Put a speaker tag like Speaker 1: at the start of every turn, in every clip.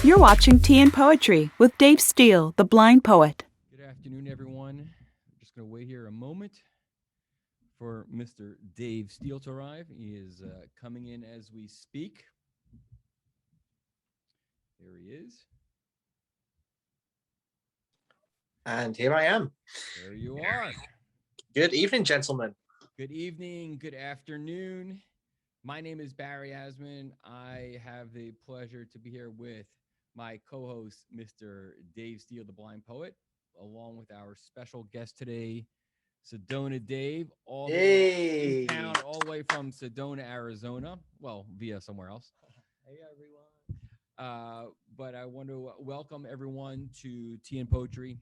Speaker 1: You're watching Tea and Poetry with Dave Steele, the blind poet.
Speaker 2: Good afternoon, everyone. I'm just going to wait here a moment for Mr. Dave Steele to arrive. He is coming in as we speak. There he is.
Speaker 3: And here I am.
Speaker 2: There you are.
Speaker 3: Good evening, gentlemen.
Speaker 2: Good evening, good afternoon. My name is Bari Azman. I have the pleasure to be here with my co-host, Mr. Dave Steele, the blind poet, along with our special guest today, Sedona Dave, all the way in town, all the way from Sedona, Arizona. Well, via somewhere else.
Speaker 3: Hey, everyone.
Speaker 2: But I want to welcome everyone to Tea and Poetry.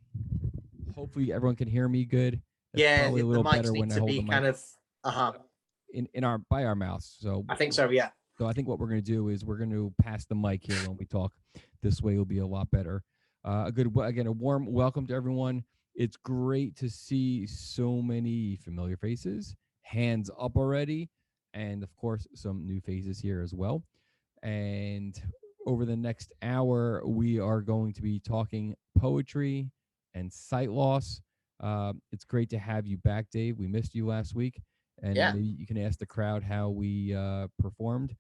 Speaker 2: Hopefully, everyone can hear me good.
Speaker 3: That's
Speaker 2: probably a little
Speaker 3: the mics
Speaker 2: better
Speaker 3: need
Speaker 2: when
Speaker 3: to
Speaker 2: I hold
Speaker 3: be
Speaker 2: the mic
Speaker 3: kind of
Speaker 2: in our by our mouths. So
Speaker 3: I think so. Yeah.
Speaker 2: So I think what we're going to do is we're going to pass the mic here when we talk. This way, it'll be a lot better. A warm welcome to everyone. It's great to see so many familiar faces, hands up already, and of course, some new faces here as well. And over the next hour, we are going to be talking poetry and sight loss. It's great to have you back, Dave. We missed you last week, and maybe you can ask the crowd how we performed.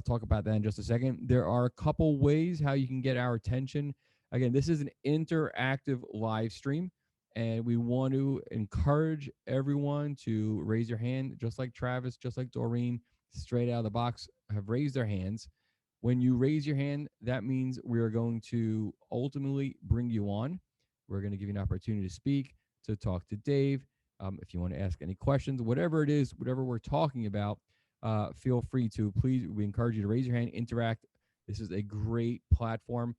Speaker 2: Talk about that in just a second. There are a couple ways how you can get our attention. Again, this is an interactive live stream, and we want to encourage everyone to raise your hand, just like Travis, just like Doreen, straight out of the box, have raised their hands. When you raise your hand, that means we are going to ultimately bring you on. We're going to give you an opportunity to speak, to talk to Dave. If you want to ask any questions, whatever it is, whatever we're talking about, feel free to. Please, we encourage you to raise your hand, interact. This is a great platform.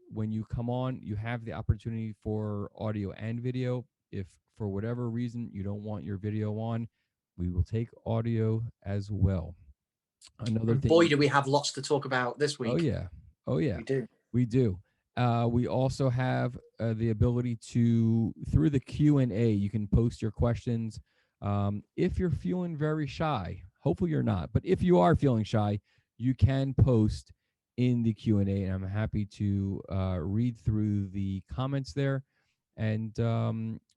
Speaker 2: When you come on, you have the opportunity for audio and video. If for whatever reason you don't want your video on, we will take audio as well. Another thing.
Speaker 3: Boy, do we have lots to talk about this week.
Speaker 2: Oh yeah. We do. We also have the ability to, through the Q&A, you can post your questions. If you're feeling very shy, hopefully you're not, but if you are feeling shy, you can post in the Q&A, and I'm happy to read through the comments there, and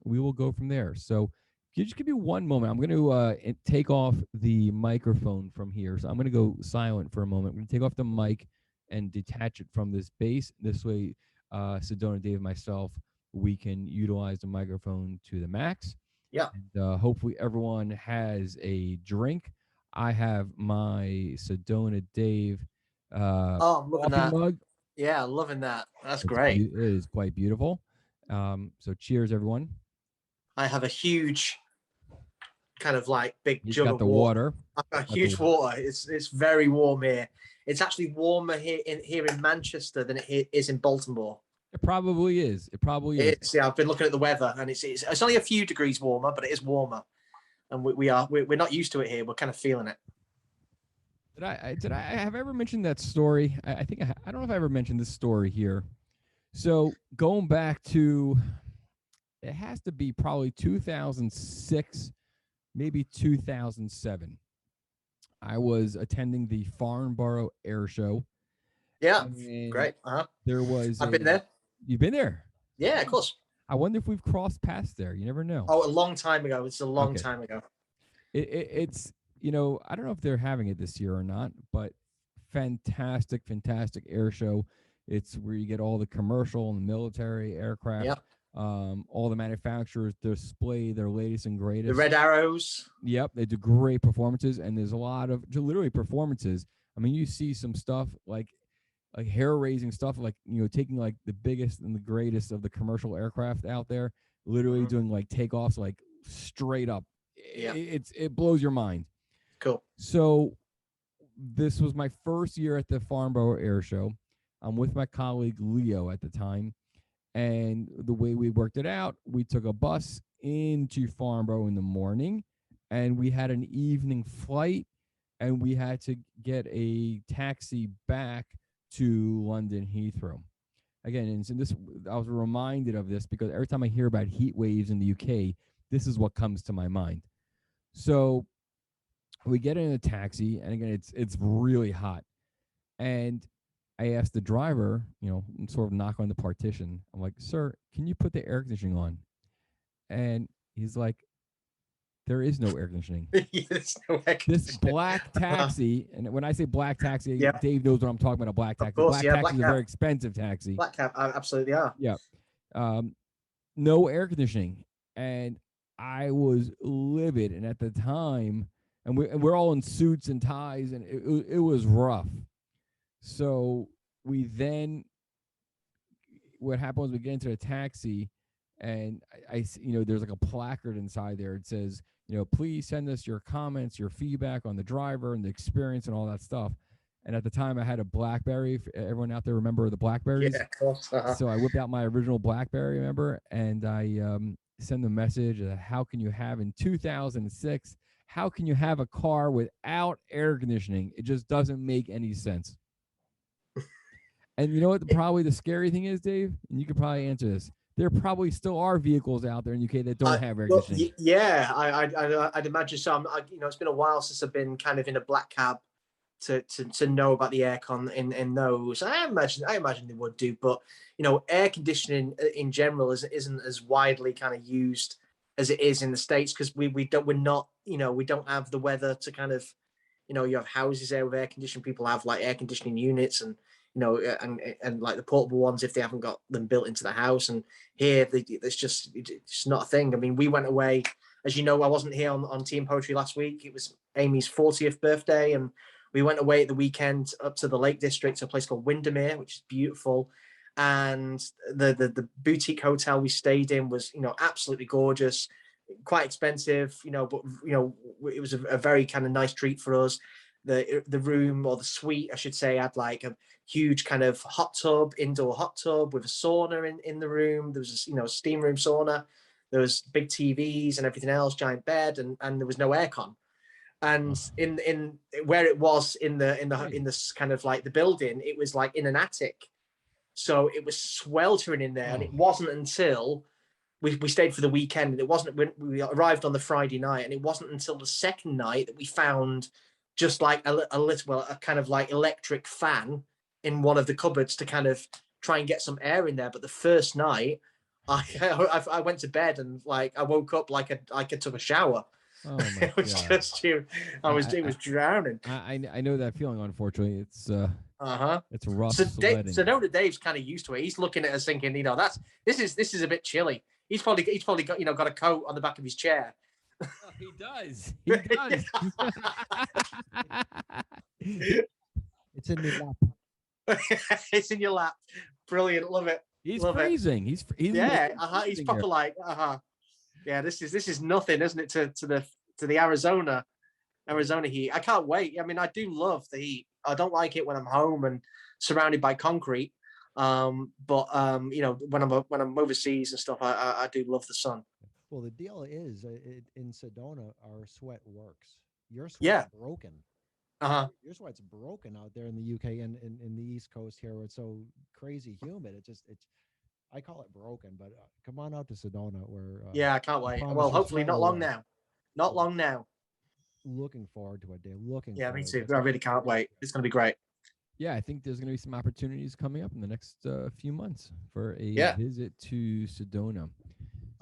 Speaker 2: we will go from there. So can you just give me one moment? I'm going to take off the microphone from here. So I'm going to go silent for a moment. I'm going to take off the mic and detach it from this base. This way, Sedona, Dave, myself, we can utilize the microphone to the max.
Speaker 3: Yeah.
Speaker 2: And hopefully everyone has a drink. I have my Sedona Dave
Speaker 3: I'm loving that
Speaker 2: mug.
Speaker 3: Yeah, loving that. That's great.
Speaker 2: It is quite beautiful. So cheers, everyone.
Speaker 3: I have a huge kind of like big
Speaker 2: He's
Speaker 3: jug
Speaker 2: got
Speaker 3: of
Speaker 2: the water.
Speaker 3: I've got huge water. It's very warm here. It's actually warmer here in Manchester than it is in Baltimore.
Speaker 2: It probably is.
Speaker 3: Yeah, I've been looking at the weather, and it's only a few degrees warmer, but it is warmer, and we're not used to it here. We're kind of feeling it.
Speaker 2: Did I have ever mentioned that story? I think I don't know if I ever mentioned this story here. So going back to, it has to be probably 2006, maybe 2007. I was attending the Farnborough Air Show.
Speaker 3: Yeah, great.
Speaker 2: There was.
Speaker 3: I've been there.
Speaker 2: You've been there?
Speaker 3: Yeah, of course.
Speaker 2: I wonder if we've crossed paths there. You never know.
Speaker 3: Oh, a long time ago. It's a long time ago.
Speaker 2: It's, you know, I don't know if they're having it this year or not, but fantastic air show. It's where you get all the commercial and military aircraft.
Speaker 3: Yep.
Speaker 2: All the manufacturers display their latest and greatest.
Speaker 3: The Red Arrows.
Speaker 2: Yep, they do great performances, and there's a lot of literally performances. I mean, you see some stuff like hair-raising stuff, like, you know, taking like the biggest and the greatest of the commercial aircraft out there, literally doing like takeoffs like straight up.
Speaker 3: Yeah.
Speaker 2: It blows your mind.
Speaker 3: Cool.
Speaker 2: So this was my first year at the Farnborough Air Show. I'm with my colleague Leo at the time, and the way we worked it out, we took a bus into Farnborough in the morning, and we had an evening flight, and we had to get a taxi back to London Heathrow. Again, and so this, I was reminded of this because every time I hear about heat waves in the UK, this is what comes to my mind. So we get in a taxi, and again, it's really hot, and I asked the driver, sort of knock on the partition. I'm like, sir, can you put the air conditioning on? And he's like, there is no air conditioning.
Speaker 3: Yeah, there's no air
Speaker 2: This
Speaker 3: conditioning.
Speaker 2: black taxi, and when I say black taxi,
Speaker 3: Yeah.
Speaker 2: Dave knows what I'm talking about, a black taxi.
Speaker 3: Of course,
Speaker 2: black
Speaker 3: yeah,
Speaker 2: taxi
Speaker 3: black
Speaker 2: is a
Speaker 3: cab.
Speaker 2: very expensive taxi.
Speaker 3: Black cab, absolutely are.
Speaker 2: Yeah. No air conditioning. And I was livid. And at the time, and we're all in suits and ties, and it was rough. So what happened was we get into a taxi, and I there's like a placard inside there. It says, please send us your comments, your feedback on the driver and the experience and all that stuff. And at the time, I had a BlackBerry. If everyone out there remember the BlackBerries?
Speaker 3: Yeah, of course.
Speaker 2: So I whipped out my original BlackBerry, remember? And I send a message that how can you have in 2006, how can you have a car without air conditioning? It just doesn't make any sense. And you know what? Probably the scary thing is, Dave, and you could probably answer this. There probably still are vehicles out there in the UK that don't have air conditioning.
Speaker 3: Yeah, I'd imagine so. It's been a while since I've been kind of in a black cab to know about the aircon in those. I imagine they would do, but air conditioning in general isn't as widely kind of used as it is in the States, because we don't have the weather to kind of, you have houses there with air conditioning. People have like air conditioning units and like the portable ones if they haven't got them built into the house. And here it's just not a thing. I mean, we went away, as you know, I wasn't here on Team Poetry last week. It was Amy's 40th birthday, and we went away at the weekend up to the Lake District to a place called Windermere, which is beautiful. And the boutique hotel we stayed in was, absolutely gorgeous, quite expensive, but it was a very kind of nice treat for us. The room, or the suite, I should say, had like a huge kind of hot tub, indoor hot tub with a sauna in the room. There was a steam room sauna. There was big TVs and everything else, giant bed, and there was no aircon. And in where it was in this kind of like the building, it was like in an attic, so it was sweltering in there. And it wasn't until we stayed for the weekend, and it wasn't when we arrived on the Friday night, and it wasn't until the second night that we found just like a kind of like electric fan in one of the cupboards to kind of try and get some air in there. But the first night, I went to bed and like I woke up like I took a shower.
Speaker 2: Oh my
Speaker 3: It was
Speaker 2: God.
Speaker 3: just it was drowning.
Speaker 2: I know that feeling. Unfortunately, it's it's rough.
Speaker 3: So
Speaker 2: sledding.
Speaker 3: Sedona Dave's kind of used to it. He's looking at us thinking, this is a bit chilly. He's probably got got a coat on the back of his chair.
Speaker 2: Oh, he does. He does.
Speaker 4: It's in your lap.
Speaker 3: It's in your lap. Brilliant. Love it.
Speaker 2: He's
Speaker 3: Love
Speaker 2: freezing.
Speaker 3: It.
Speaker 2: He's
Speaker 3: He's proper like Yeah, this is nothing, isn't it, to the Arizona heat. I can't wait. I mean, I do love the heat. I don't like it when I'm home and surrounded by concrete. But when I'm overseas and stuff, I do love the sun.
Speaker 4: Well, the deal is in Sedona, our sweat works. Your sweat's broken. Your sweat's broken out there in the UK and in the East Coast here, where it's so crazy humid. It's I call it broken, but come on out to Sedona, where
Speaker 3: I can't wait. Well, hopefully not long now. Not long now.
Speaker 4: Looking forward to it, Dave.
Speaker 3: Yeah, me too. I really can't wait. It's going to be great.
Speaker 2: Yeah, I think there's going to be some opportunities coming up in the next few months for a visit to Sedona.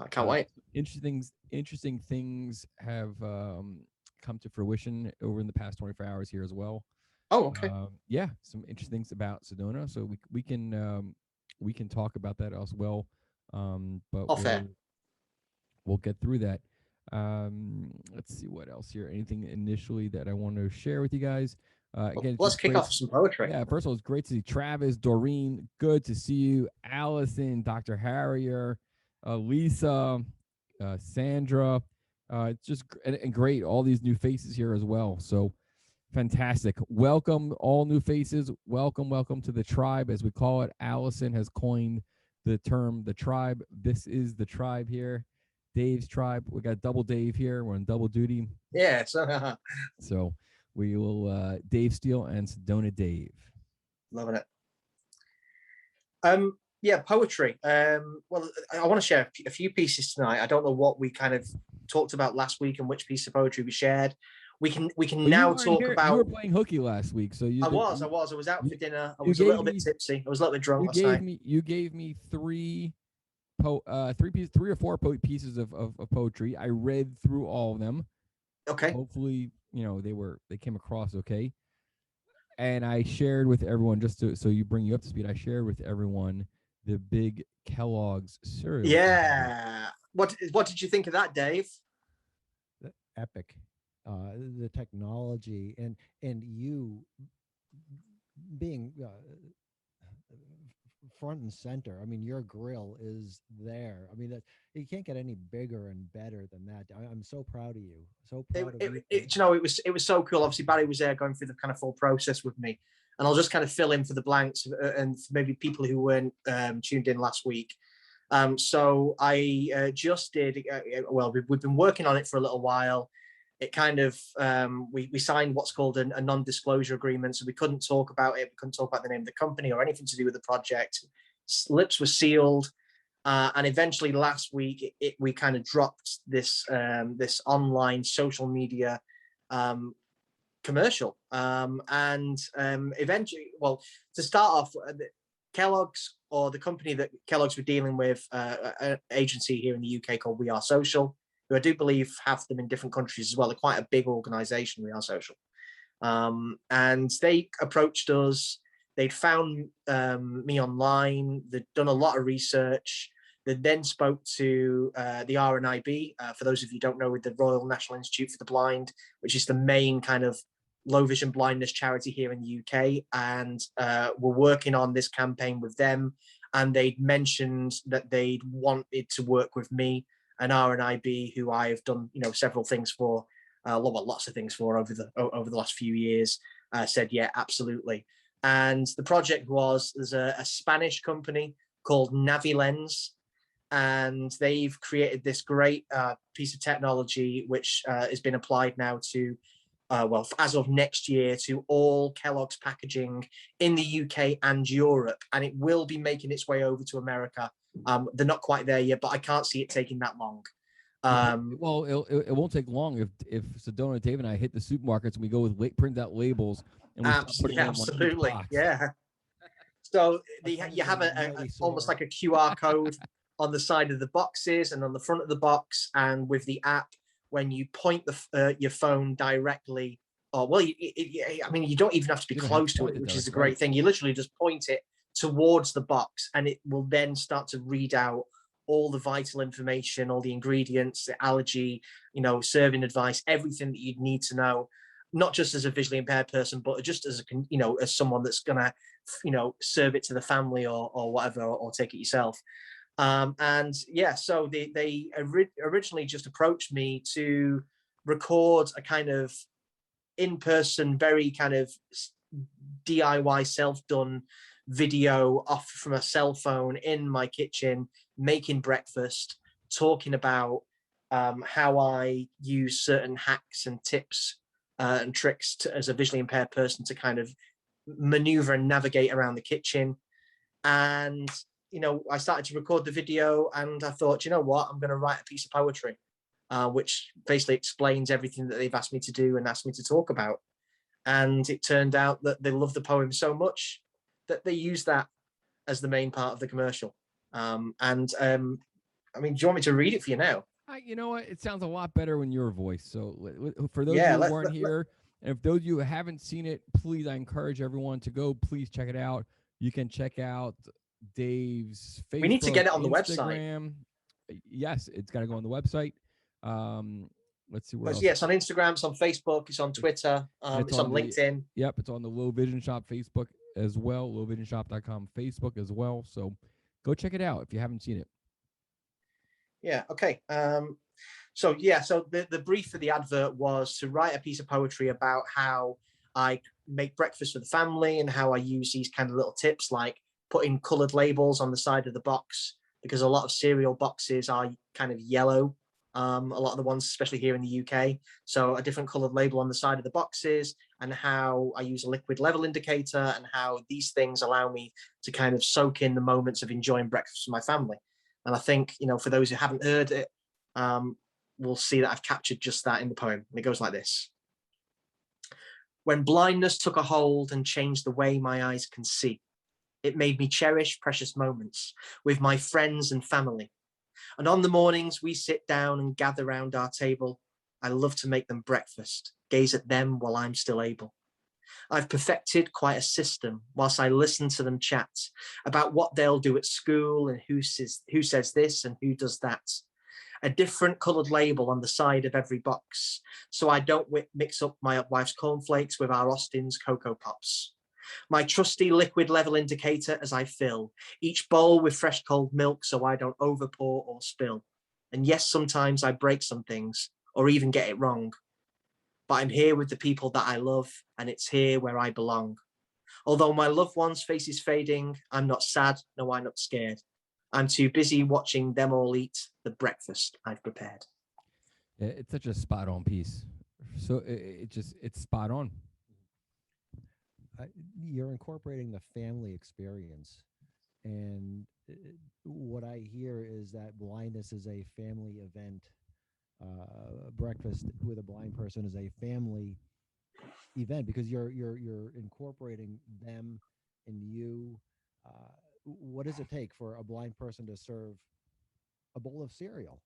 Speaker 3: I can't wait.
Speaker 2: Interesting things have come to fruition over in the past 24 hours here as well.
Speaker 3: Oh, okay.
Speaker 2: Some interesting things about Sedona. So we can talk about that as well. But we'll get through that. Let's see what else here. Anything initially that I want to share with you guys? Again,
Speaker 3: let's kick off some poetry.
Speaker 2: Yeah, first of all, it's great to see Travis, Doreen. Good to see you, Allison, Dr. Harrier, Lisa, Sandra. It's just and great. All these new faces here as well. So fantastic. Welcome, all new faces. Welcome to the tribe, as we call it. Allison has coined the term the tribe. This is the tribe here. Dave's tribe. We got double Dave here. We're on double duty.
Speaker 3: Yeah.
Speaker 2: So we will Dave Steele and Sedona Dave.
Speaker 3: Loving it. Poetry. Well, I want to share a few pieces tonight. I don't know what we kind of talked about last week and which piece of poetry we shared. we can
Speaker 2: Well,
Speaker 3: now talk about.
Speaker 2: You were playing hooky last week, so
Speaker 3: I was out for dinner. I was a little bit tipsy. I was a little bit drunk last night.
Speaker 2: You gave me three or four pieces of poetry. I read through all of them.
Speaker 3: Okay.
Speaker 2: Hopefully, they came across okay. And I shared with everyone, so you bring you up to speed. I shared with everyone the big Kellogg's cereal.
Speaker 3: Yeah. What did you think of that, Dave?
Speaker 4: Epic. The technology and you being front and center. I mean, your grill is there. I mean, that you can't get any bigger and better than that. I'm so proud of you. So proud of you.
Speaker 3: It was so cool. Obviously, Bari was there going through the kind of full process with me, and I'll just kind of fill in for the blanks and maybe people who weren't tuned in last week. So I just did. Well, we've been working on it for a little while. It kind of we signed what's called a non-disclosure agreement, so we couldn't talk about it. We couldn't talk about the name of the company or anything to do with the project. Lips were sealed, and eventually last week we kind of dropped this online social media commercial. Eventually, well, to start off, Kellogg's, or the company that Kellogg's were dealing with, an agency here in the UK called We Are Social, who I do believe have them in different countries as well. They're quite a big organization, We Are Social. And they approached us. They'd found me online. They'd done a lot of research. They then spoke to the RNIB, for those of you who don't know, with the Royal National Institute for the Blind, which is the main kind of low vision blindness charity here in the UK. And we're working on this campaign with them. And they'd mentioned that they'd wanted to work with me, an RNIB, who I have done, several things for, lots of things for over the last few years. Said, yeah, absolutely. And the project there's a Spanish company called Navilens, and they've created this great piece of technology, which has been applied now to, as of next year, to all Kellogg's packaging in the UK and Europe, and it will be making its way over to America. They're not quite there yet, but I can't see it taking that long.
Speaker 2: Well, it won't take long if Sedona Dave and I hit the supermarkets and we go with printed out labels and we start putting them
Speaker 3: absolutely,
Speaker 2: on each box.
Speaker 3: Yeah. So you have almost like a QR code on the side of the boxes and on the front of the box, and with the app, when you point your phone directly, you don't even have to be close to it, which is a great thing. You literally just point it towards the box, and it will then start to read out all the vital information, all the ingredients, the allergy, serving advice, everything that you'd need to know, not just as a visually impaired person, but just as as someone that's gonna, serve it to the family or whatever, or take it yourself. So they originally just approached me to record a kind of in-person, very kind of DIY self-done video off from a cell phone in my kitchen, making breakfast, talking about how I use certain hacks and tips and tricks as a visually impaired person to kind of maneuver and navigate around the kitchen. And I started to record the video, and I thought, I'm going to write a piece of poetry, which basically explains everything that they've asked me to do and asked me to talk about. And it turned out that they love the poem so much that they use that as the main part of the commercial. Do you want me to read it for you now?
Speaker 2: You know what? It sounds a lot better when your voice. So for those who weren't here, and if those of you who haven't seen it, please, I encourage everyone to go. Please check it out. You can check out Dave's Facebook.
Speaker 3: We need to get it on the
Speaker 2: Instagram. Website. Yes, it's got to go on the website. Let's see where else.
Speaker 3: Yes, on Instagram, it's on Facebook, it's on Twitter, it's on LinkedIn.
Speaker 2: Yep, it's on the Low Vision Shop Facebook as well, lowvisionshop.com Facebook as well. So go check it out if you haven't seen it.
Speaker 3: Yeah, okay. So the brief for the advert was to write a piece of poetry about how I make breakfast for the family and how I use these kind of little tips, like putting colored labels on the side of the box, because a lot of cereal boxes are kind of yellow. A lot of the ones, especially here in the UK. So a different colored label on the side of the boxes, and how I use a liquid level indicator, and how these things allow me to kind of soak in the moments of enjoying breakfast with my family. And I think, for those who haven't heard it, we'll see that I've captured just that in the poem. And it goes like this. When blindness took a hold and changed the way my eyes can see, it made me cherish precious moments with my friends and family. And on the mornings we sit down and gather round our table, I love to make them breakfast, gaze at them while I'm still able. I've perfected quite a system whilst I listen to them chat about what they'll do at school and who says this and who does that. A different coloured label on the side of every box, so I don't mix up my wife's cornflakes with our Austin's Cocoa Pops. My trusty liquid level indicator as I fill each bowl with fresh cold milk so I don't overpour or spill. And yes, sometimes I break some things or even get it wrong. But I'm here with the people that I love, and it's here where I belong. Although my loved one's face is fading, I'm not sad, no, I'm not scared. I'm too busy watching them all eat the breakfast I've prepared.
Speaker 2: Yeah, it's such a spot on piece. So it's spot on.
Speaker 4: You're incorporating the family experience. And what I hear is that blindness is a family event. Breakfast with a blind person is a family event because you're incorporating them and you. What does it take for a blind person to serve a bowl of cereal?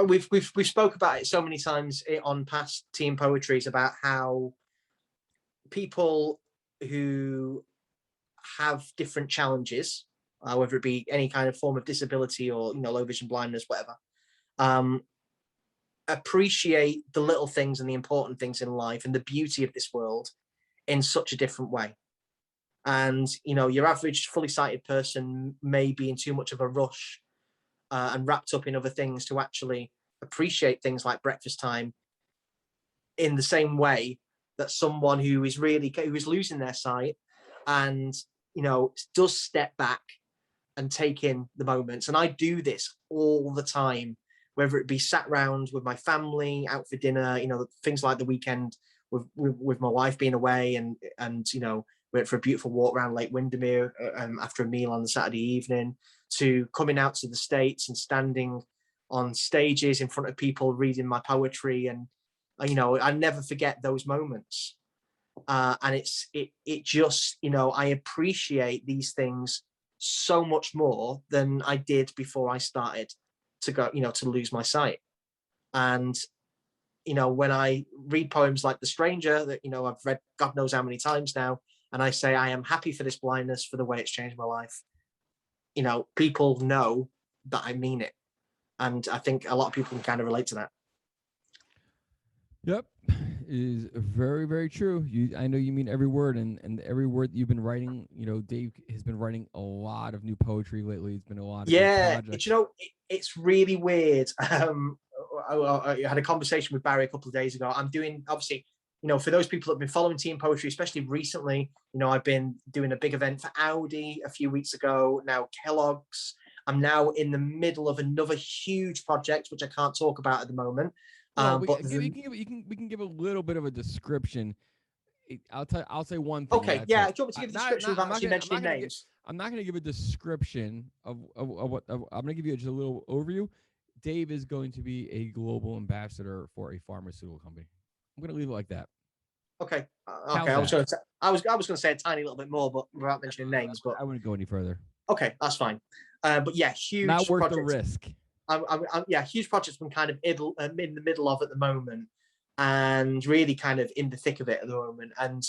Speaker 3: We've spoke about it so many times on past team poetries about how people who have different challenges, whether it be any kind of form of disability or low vision, blindness, whatever, appreciate the little things and the important things in life and the beauty of this world in such a different way. And your average fully sighted person may be in too much of a rush and wrapped up in other things to actually appreciate things like breakfast time in the same way that someone who is losing their sight and does step back and take in the moments. And I do this all the time, whether it be sat round with my family, out for dinner, things like the weekend with my wife being away, and went for a beautiful walk around Lake Windermere after a meal on the Saturday evening, to coming out to the States and standing on stages in front of people reading my poetry. And I never forget those moments. And it just, I appreciate these things so much more than I did before I started to go, to lose my sight. And, when I read poems like The Stranger that, I've read God knows how many times now, and I say, I am happy for this blindness, for the way it's changed my life, people know that I mean it. And I think a lot of people can kind of relate to that.
Speaker 2: Yep, is very, very true. I know you mean every word, and every word that you've been writing. Dave has been writing a lot of new poetry lately. It's been a lot of projects.
Speaker 3: It's really weird. I had a conversation with Bari a couple of days ago. I'm doing, obviously, for those people that have been following team poetry, especially recently, I've been doing a big event for Audi a few weeks ago. Now Kellogg's. I'm now in the middle of another huge project, which I can't talk about at the moment.
Speaker 2: We can give a little bit of a description. I'll say one thing.
Speaker 3: Okay, yeah. Do you want me to give a description without actually mentioning names?
Speaker 2: I'm not going to give a description of what I'm going to give you just a little overview. Dave is going to be a global ambassador for a pharmaceutical company. I'm going to leave it like that.
Speaker 3: Okay. Okay. I was going to say a tiny little bit more, but without mentioning names. But
Speaker 2: I wouldn't go any further.
Speaker 3: Okay, that's fine. But yeah, huge.
Speaker 2: Not worth
Speaker 3: project.
Speaker 2: The risk.
Speaker 3: Huge project's been kind of in the middle of at the moment, and really kind of in the thick of it at the moment. And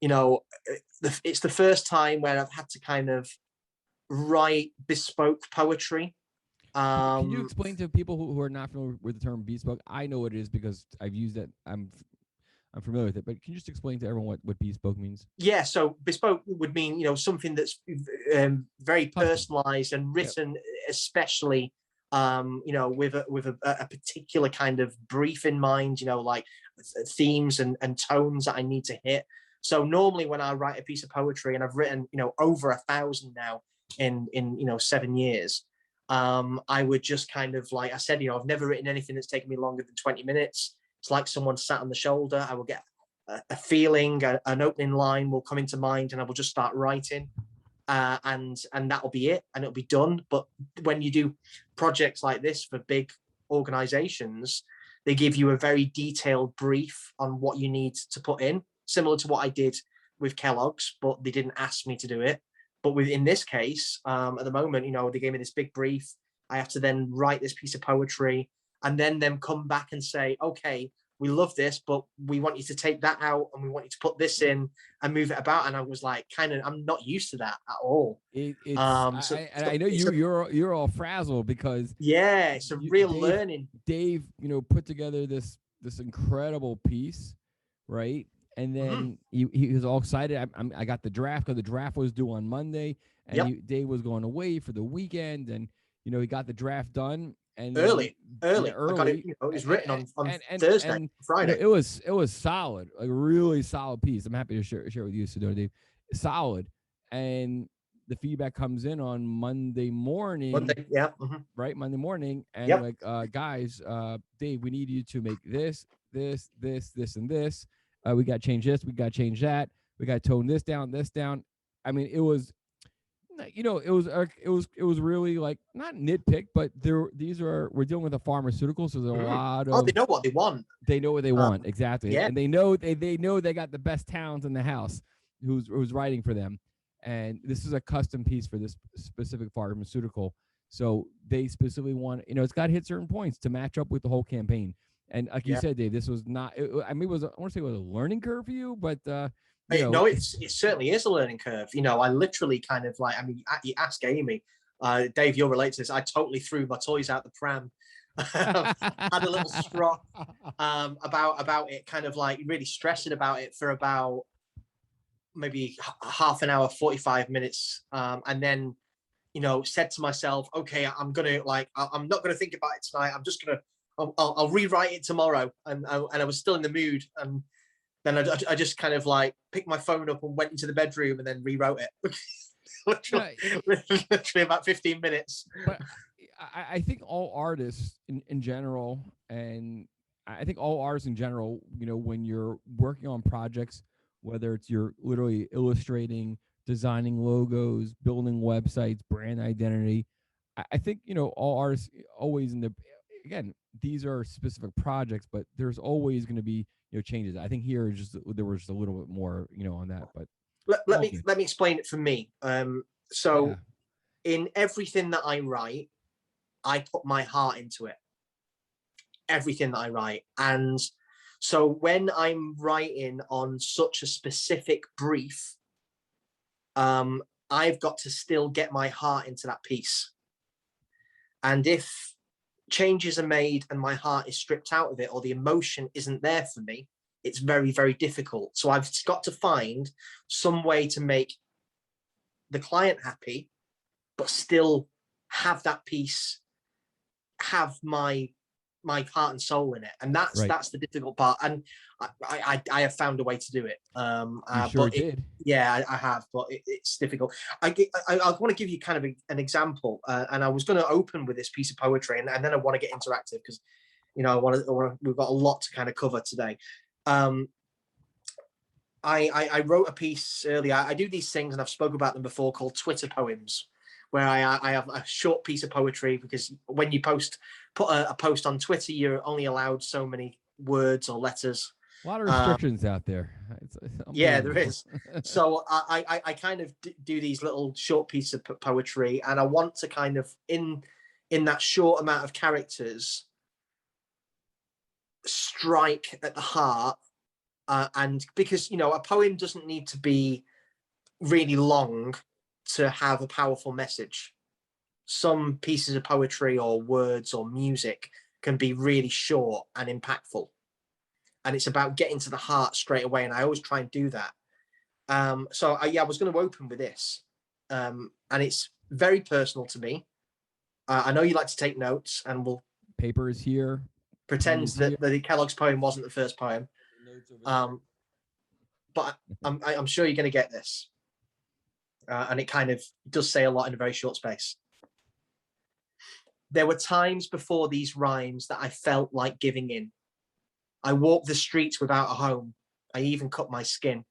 Speaker 3: it's the first time where I've had to kind of write bespoke poetry.
Speaker 2: Can you explain to people who are not familiar with the term bespoke? I know what it is because I've used it. I'm familiar with it, but can you just explain to everyone what bespoke means? Yeah,
Speaker 3: so bespoke would mean something that's very personalized and written, especially with a particular kind of brief in mind, like themes and tones that I need to hit. So normally when I write a piece of poetry, and I've written over 1,000 now in 7 years, I would just kind of, like I said, I've never written anything that's taken me longer than 20 minutes. It's like someone sat on the shoulder. I will get a feeling, an opening line will come into mind, and I will just start writing. And that'll be it, and it'll be done. But when you do projects like this for big organizations, They give you a very detailed brief on what you need to put in, similar to what I did with Kellogg's, but they didn't ask me to do it. But in this case, at the moment, you know, they gave me this big brief. I have to then write this piece of poetry and then them come back and say, okay, we love this, but we want you to take that out and we want you to put this in and move it about. And I was like, I'm not used to that at all.
Speaker 2: I know you're all frazzled because
Speaker 3: it's a real learning.
Speaker 2: Dave, you know, put together this incredible piece, right? And then he was all excited. I got the draft because the draft was due on Monday, and Dave was going away for the weekend, and you know he got the draft done and
Speaker 3: early.
Speaker 2: I
Speaker 3: got it. You know, it was written on Thursday, and Friday.
Speaker 2: You know, it was solid, like a really solid piece. I'm happy to share with you, Sedona Dave. Solid, and the feedback comes in on Monday morning. Right, Monday morning, and like, guys, Dave, we need you to make this, and this. We got to change this. We got to change that. We got to tone this down. I mean, it was, you know, it was really like not nitpick, but we're dealing with a pharmaceutical, so there's a lot of.
Speaker 3: They know what they want.
Speaker 2: They know what they want exactly, and they know they got the best talents in the house who's writing for them, and this is a custom piece for this specific pharmaceutical. So they specifically want, you know, it's got to hit certain points to match up with the whole campaign. And like you said, Dave, this was not. I mean, I want to say it was a learning curve for you, but
Speaker 3: no, it certainly is a learning curve. You know, I literally kind of like. I mean, you ask Amy, Dave, you'll relate to this. I totally threw my toys out the pram. Had a little strop about it, kind of like really stressing about it for about maybe half an hour, 45 minutes, and then, you know, said to myself, okay, I'm not gonna think about it tonight. I'm just gonna. I'll rewrite it tomorrow, and I was still in the mood, and then I just kind of like picked my phone up and went into the bedroom and then rewrote it. literally about 15 minutes.
Speaker 2: But I think all artists in general, and I think all artists in general, you know, when you're working on projects, whether it's you're literally illustrating, designing logos, building websites, brand identity, I think, you know, all artists always again, these are specific projects, but there's always going to be, you know, changes. I think here there was just a little bit more, you know, on that. But
Speaker 3: let me explain it for me. In everything that I write, I put my heart into it. Everything that I write, and so when I'm writing on such a specific brief, I've got to still get my heart into that piece. And if changes are made and my heart is stripped out of it, or the emotion isn't there for me, it's very, very difficult. So I've got to find some way to make the client happy, but still have that piece, have my heart and soul in it. And that's the difficult part. And I have found a way to do it.
Speaker 2: You sure did.
Speaker 3: Yeah, I have, but it's difficult. I want to give you kind of an example, and I was going to open with this piece of poetry, and then I want to get interactive because, you know, we've got a lot to kind of cover today. I wrote a piece earlier. I do these things, and I've spoken about them before, called Twitter poems, where I have a short piece of poetry, because when you put a post on Twitter, you're only allowed so many words or letters.
Speaker 2: A lot of restrictions out there.
Speaker 3: Yeah, there is. So I kind of do these little short pieces of poetry, and I want to kind of, in that short amount of characters, strike at the heart. And because, you know, a poem doesn't need to be really long to have a powerful message. Some pieces of poetry or words or music can be really short and impactful. And it's about getting to the heart straight away. And I always try and do that. So I was going to open with this. And it's very personal to me. I know you like to take notes, and we'll...
Speaker 2: Paper is here.
Speaker 3: Pretend that the Kellogg's poem wasn't the first poem. But I'm sure you're going to get this. And it kind of does say a lot in a very short space. There were times before these rhymes that I felt like giving in. I walked the streets without a home. I even cut my skin.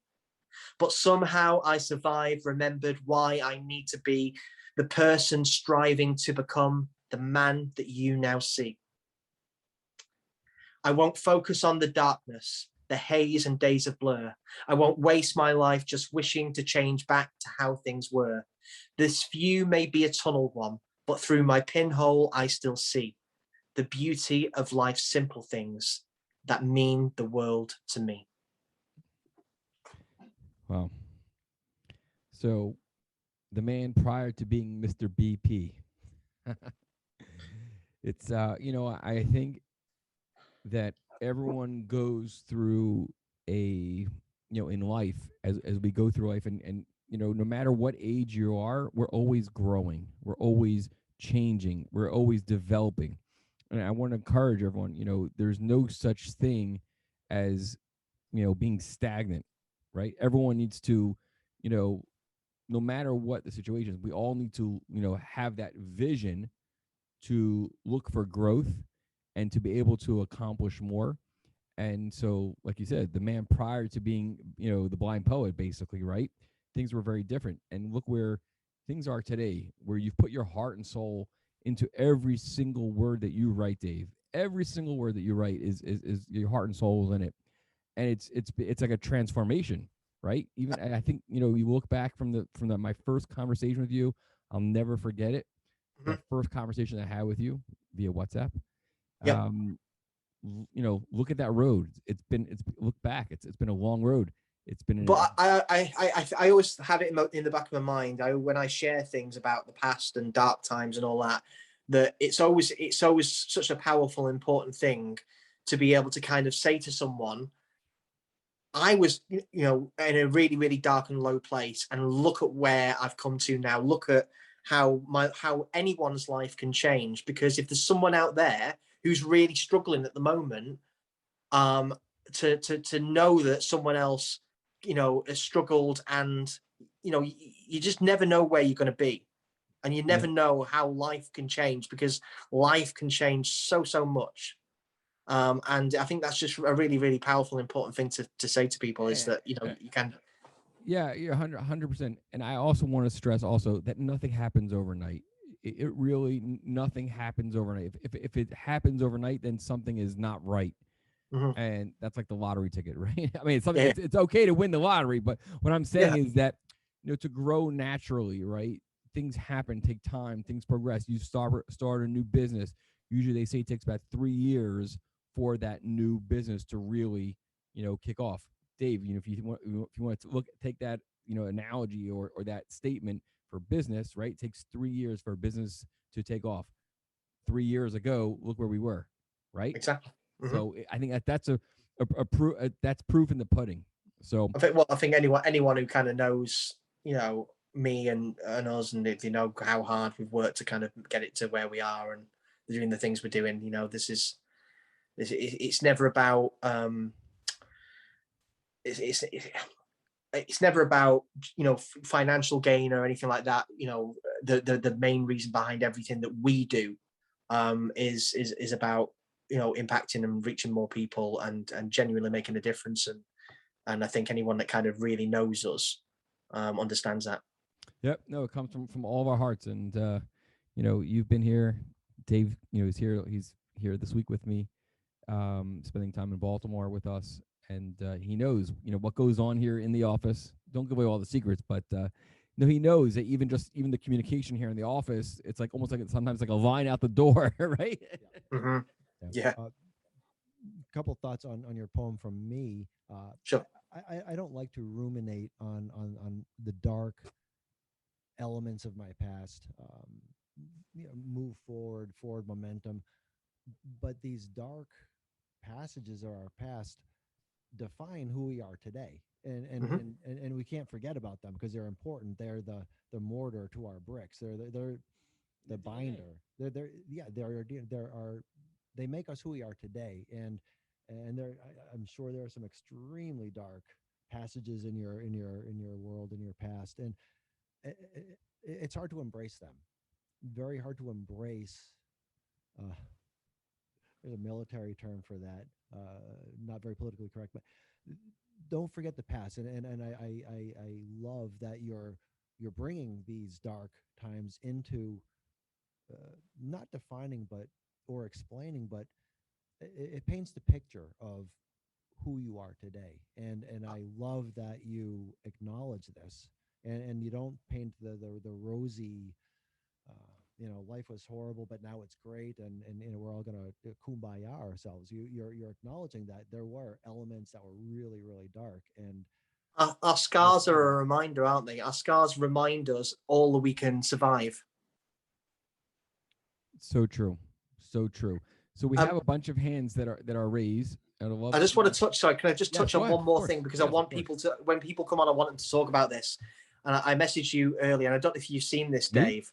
Speaker 3: But somehow I survived, remembered why I need to be the person striving to become the man that you now see. I won't focus on the darkness, the haze and days of blur. I won't waste my life just wishing to change back to how things were. This view may be a tunnel one, but through my pinhole I still see the beauty of life's simple things that mean the world to me.
Speaker 2: Wow. So the man prior to being Mr. BP. It's I think that everyone goes through in life, as we go through life, and no matter what age you are, we're always growing, we're always changing, we're always developing. And I want to encourage everyone, there's no such thing as being stagnant, right? Everyone needs to, no matter what the situation is, we all need to have that vision to look for growth and to be able to accomplish more. And so, like you said, the man prior to being, the blind poet, basically, right? Things were very different. And look where things are today, where you've put your heart and soul into every single word that you write, Dave. Every single word that you write is your heart and soul is in it. And it's like a transformation, right? Even I think, you look back from my first conversation with you, I'll never forget it.
Speaker 3: Mm-hmm.
Speaker 2: That first conversation I had with you via WhatsApp.
Speaker 3: Yep.
Speaker 2: Look at that road. Look back. It's been a long road. It's been.
Speaker 3: But I always have it in the back of my mind. When I share things about the past and dark times and all that, that it's always such a powerful, important thing to be able to kind of say to someone, I was, in a really, really dark and low place, and look at where I've come to now. Look at how anyone's life can change. Because if there's someone out there who's really struggling at the moment, to know that someone else, has struggled, and you just never know where you're going to be, and you never know how life can change, because life can change so much. And I think that's just a really, really powerful, important thing to say to people, is that, you can.
Speaker 2: Yeah, you're 100%. And I also want to stress also that nothing happens overnight. It really, nothing happens overnight. If it happens overnight, then something is not right.
Speaker 3: Mm-hmm.
Speaker 2: And that's like the lottery ticket, right? I mean, it's okay to win the lottery, but what I'm saying is that, to grow naturally, right? Things happen, take time, things progress. You start a new business. Usually they say it takes about 3 years for that new business to really, kick off. Dave, if you want to take that, analogy or that statement for business, right? It takes 3 years for a business to take off. 3 years ago, look where we were, right?
Speaker 3: Exactly. Mm-hmm.
Speaker 2: So I think that's that's proof in the pudding. So
Speaker 3: I think anyone who kind of knows, me and us, and they know how hard we've worked to kind of get it to where we are, and doing the things we're doing. It's never about it's never about financial gain or anything like that. The main reason behind everything that we do is about impacting and reaching more people, and genuinely making a difference. And I think anyone that kind of really knows us understands that.
Speaker 2: Yep. No, it comes from all of our hearts. And you've been here, Dave. He's here this week with me, spending time in Baltimore with us, and he knows what goes on here in the office. Don't give away all the secrets, but he knows that even the communication here in the office, it's like almost like it's sometimes like a line out the door, right?
Speaker 3: Mm-hmm. Yeah.
Speaker 4: Couple thoughts on your poem from me.
Speaker 3: Sure.
Speaker 4: I don't like to ruminate on the dark elements of my past. Move forward momentum, but these dark passages of our past define who we are today, and we can't forget about them, because they're important. They're the mortar to our bricks. They're the binder. They make us who we are today. And I'm sure there are some extremely dark passages in your world, in your past, and it's hard to embrace them. Very hard to embrace. There's a military term for that. Not very politically correct, but don't forget the past. And I love that you're bringing these dark times into not defining or explaining, but it paints the picture of who you are today, and I love that you acknowledge this, and you don't paint the rosy, life was horrible, but now it's great, and we're all gonna kumbaya ourselves. You're acknowledging that there were elements that were really, really dark, and
Speaker 3: our scars are a reminder, aren't they? Our scars remind us all that we can survive.
Speaker 2: So true, so true. So we have a bunch of hands that are raised.
Speaker 3: I just want to touch. Sorry, can I just touch on one more thing, because I want people to, when people come on, I want them to talk about this. And I messaged you earlier, and I don't know if you've seen this, Dave.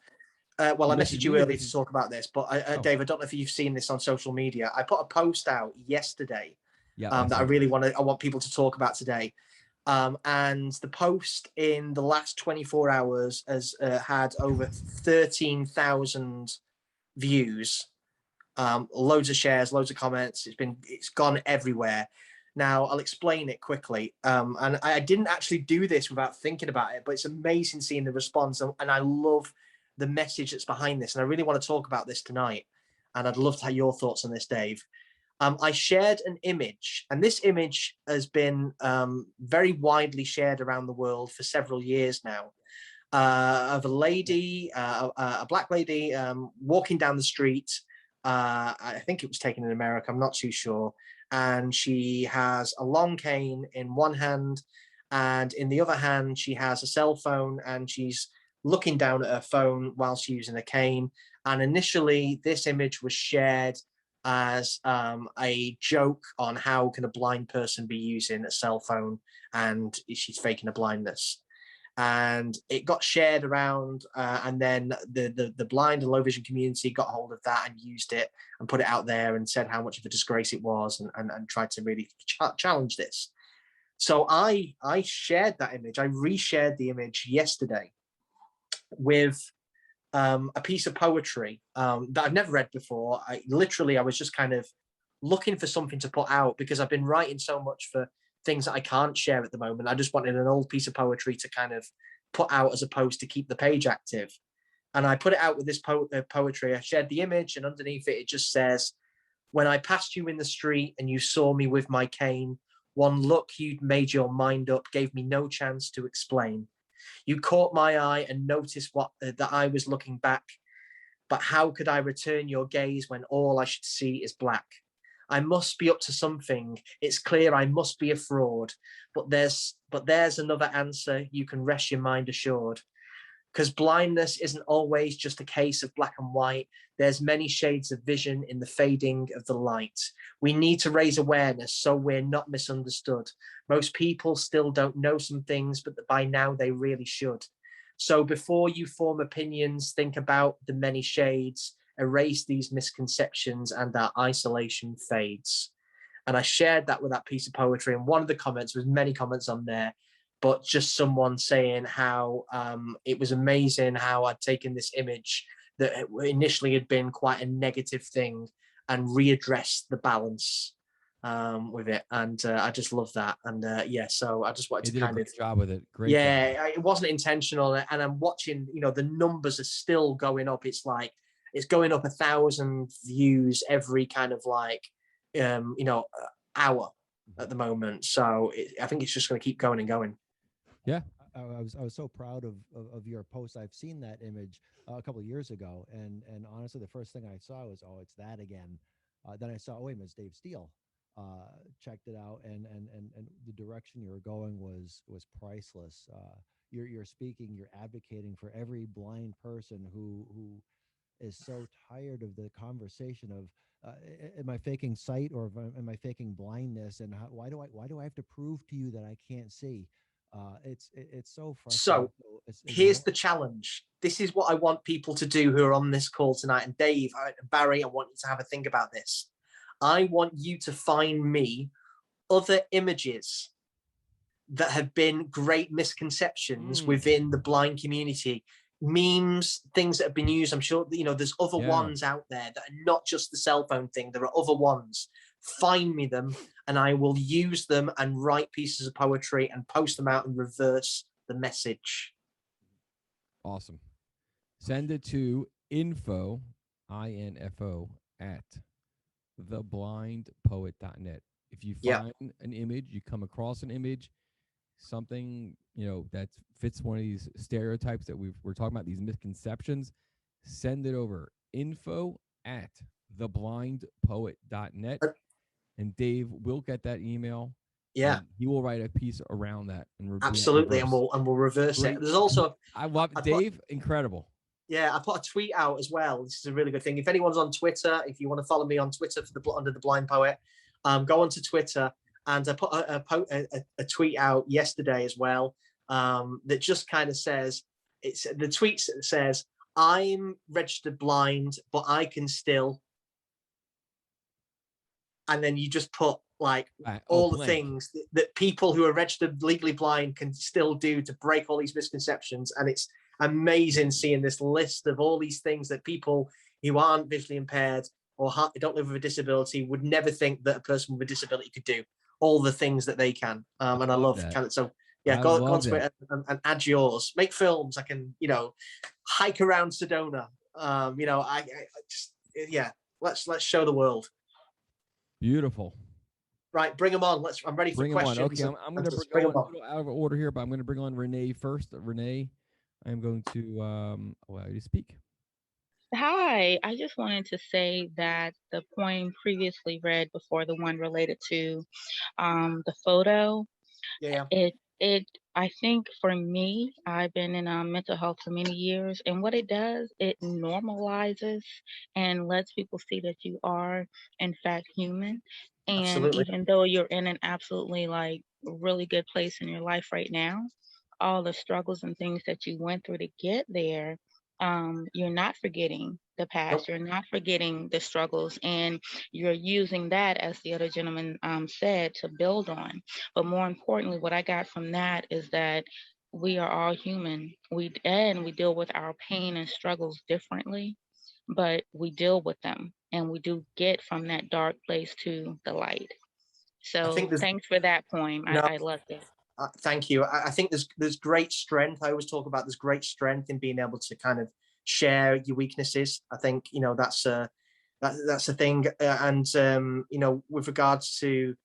Speaker 3: Well, I messaged you earlier to talk about this, but Dave, I don't know if you've seen this on social media. I put a post out yesterday that I really want people to talk about today. And the post in the last 24 hours has had over 13,000 views, loads of shares, loads of comments. It's gone everywhere. Now I'll explain it quickly. And I didn't actually do this without thinking about it, but it's amazing seeing the response, and I love the message that's behind this. And I really want to talk about this tonight. And I'd love to have your thoughts on this, Dave. I shared an image, and this image has been very widely shared around the world for several years now, of a lady, a black lady, walking down the street. I think it was taken in America, I'm not too sure. And she has a long cane in one hand, and in the other hand, she has a cell phone, and she's looking down at her phone while she's using a cane. And initially, this image was shared as a joke on how can a blind person be using a cell phone, and she's faking a blindness. And it got shared around, and then the blind and low vision community got hold of that and used it and put it out there and said how much of a disgrace it was, and tried to really challenge this. So I shared that image. I reshared the image yesterday with a piece of poetry that I've never read before. I was just kind of looking for something to put out, because I've been writing so much for things that I can't share at the moment. I just wanted an old piece of poetry to kind of put out as a post to keep the page active. And I put it out with this poetry. I shared the image, and underneath it, it just says, "When I passed you in the street and you saw me with my cane, one look you'd made your mind up, gave me no chance to explain. You caught my eye and noticed that I was looking back. But how could I return your gaze when all I should see is black? I must be up to something. It's clear I must be a fraud. But there's another answer. You can rest your mind assured. Because blindness isn't always just a case of black and white. There's many shades of vision in the fading of the light. We need to raise awareness so we're not misunderstood. Most people still don't know some things, but by now they really should. So before you form opinions, think about the many shades, erase these misconceptions, and our isolation fades." And I shared that with that piece of poetry. And one of the comments, was many comments on there, but just someone saying how it was amazing how I'd taken this image that initially had been quite a negative thing and readdressed the balance with it. And I just love that. And so I just wanted to kind of
Speaker 2: job with it. Great.
Speaker 3: Yeah, it wasn't intentional. And I'm watching, the numbers are still going up. It's like, it's going up 1,000 views every kind of like, hour at the moment. So I think it's just going to keep going and going.
Speaker 2: Yeah,
Speaker 4: I was so proud of your post. I've seen that image a couple of years ago, and honestly, the first thing I saw was, oh, it's that again. Then I saw, oh wait, it's Dave Steele. Checked it out, and the direction you were going was priceless. You're speaking, you're advocating for every blind person who is so tired of the conversation of am I faking sight, or am I faking blindness, and why do I have to prove to you that I can't see? It's so frustrating.
Speaker 3: So here's the challenge. This is what I want people to do who are on this call tonight. And Dave, Bari, I want you to have a think about this. I want you to find me other images that have been great misconceptions within the blind community. Memes, things that have been used. I'm sure there's other ones out there that are not just the cell phone thing. There are other ones. Find me them, and I will use them and write pieces of poetry and post them out and reverse the message.
Speaker 2: Awesome. Send it to info, INFO, at theblindpoet.net. If you find an image, you come across an image, something, that fits one of these stereotypes that we're talking about, these misconceptions, send it over. info@theblindpoet.net. And Dave will get that email.
Speaker 3: Yeah.
Speaker 2: He will write a piece around that and
Speaker 3: absolutely, and we'll reverse it. There's also
Speaker 2: I love Dave, incredible.
Speaker 3: Yeah, I put a tweet out as well. This is a really good thing. If anyone's on Twitter, if you want to follow me on Twitter for under the Blind Poet, go onto Twitter, and I put a tweet out yesterday as well, that just kind of says, the tweet says, "I'm registered blind, but I can still," and then you just put like all the things that people who are registered legally blind can still do to break all these misconceptions. And it's amazing seeing this list of all these things that people who aren't visually impaired or don't live with a disability would never think that a person with a disability could do. All the things that they can, and I love that. So yeah, go on to it and add yours. Make films. I can, hike around Sedona. I just, let's show the world.
Speaker 2: Beautiful.
Speaker 3: Right, bring them on. I'm ready for questions.
Speaker 2: Okay, I'm going to bring on out of order here, but I'm going to bring on Renee first. Renee, I'm going to allow you to speak.
Speaker 5: Hi, I just wanted to say that the poem previously read before, the one related to the photo, I think for me, I've been in mental health for many years, and what it does, it normalizes and lets people see that you are, in fact, human. And
Speaker 3: absolutely.
Speaker 5: Even though you're in an absolutely really good place in your life right now, all the struggles and things that you went through to get there, you're not forgetting the past. You're not forgetting the struggles, and you're using that, as the other gentleman said, to build on. But more importantly, what I got from that is that we are all human. We deal with our pain and struggles differently, but we deal with them, and we do get from that dark place to the light. So thanks for that poem. I loved it.
Speaker 3: Thank you. I think there's great strength. I always talk about there's great strength in being able to kind of share your weaknesses. I think that's a thing. And with regards to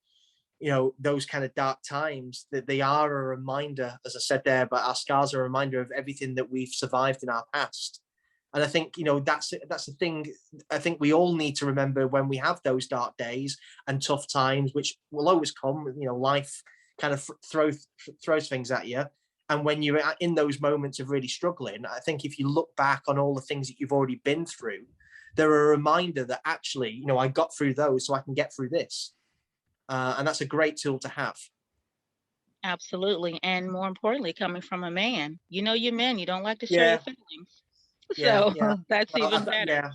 Speaker 3: those kind of dark times, that they are a reminder, as I said there, but our scars are a reminder of everything that we've survived in our past. And I think that's the thing. I think we all need to remember when we have those dark days and tough times, which will always come. Life kind of throws things at you, and when you're in those moments of really struggling, I think if you look back on all the things that you've already been through, they're a reminder that actually I got through those, so I can get through this, and that's a great tool to have.
Speaker 5: Absolutely. And more importantly, coming from a man, you're men, you don't like to share your feelings, so that's even better.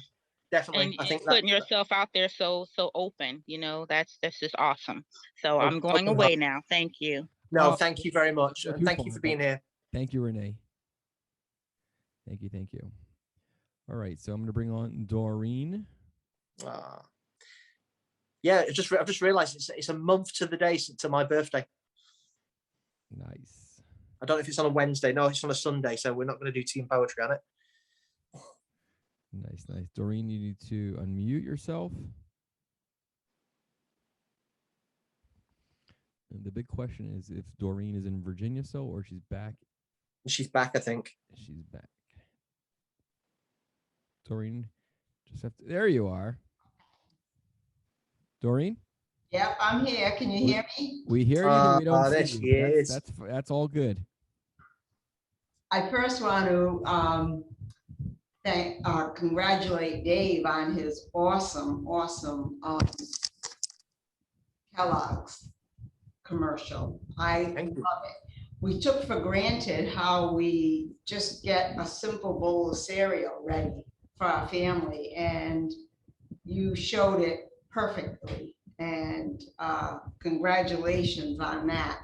Speaker 3: Definitely.
Speaker 5: And
Speaker 3: I think
Speaker 5: putting yourself out there so open, that's just awesome. So I'm going away now. Thank you.
Speaker 3: No, thank you very much. And thank you for being here.
Speaker 2: Thank you, Renee. Thank you. All right, so I'm going to bring on Doreen.
Speaker 3: Yeah, I've just realized it's a month to the day to my birthday.
Speaker 2: Nice.
Speaker 3: I don't know if it's on a Wednesday. No, it's on a Sunday, so we're not going to do team poetry on it.
Speaker 2: Nice. Doreen, you need to unmute yourself. And the big question is if Doreen is in Virginia still, or she's back.
Speaker 3: She's back, I think.
Speaker 2: She's back. Doreen, there you are. Doreen?
Speaker 6: Yep, I'm here. Can you hear me?
Speaker 2: We hear you, we don't see you.
Speaker 3: Is.
Speaker 2: That's all good.
Speaker 6: I first want to congratulate Dave on his awesome Kellogg's commercial. I love it. We took for granted how we just get a simple bowl of cereal ready for our family, and you showed it perfectly, and congratulations on that.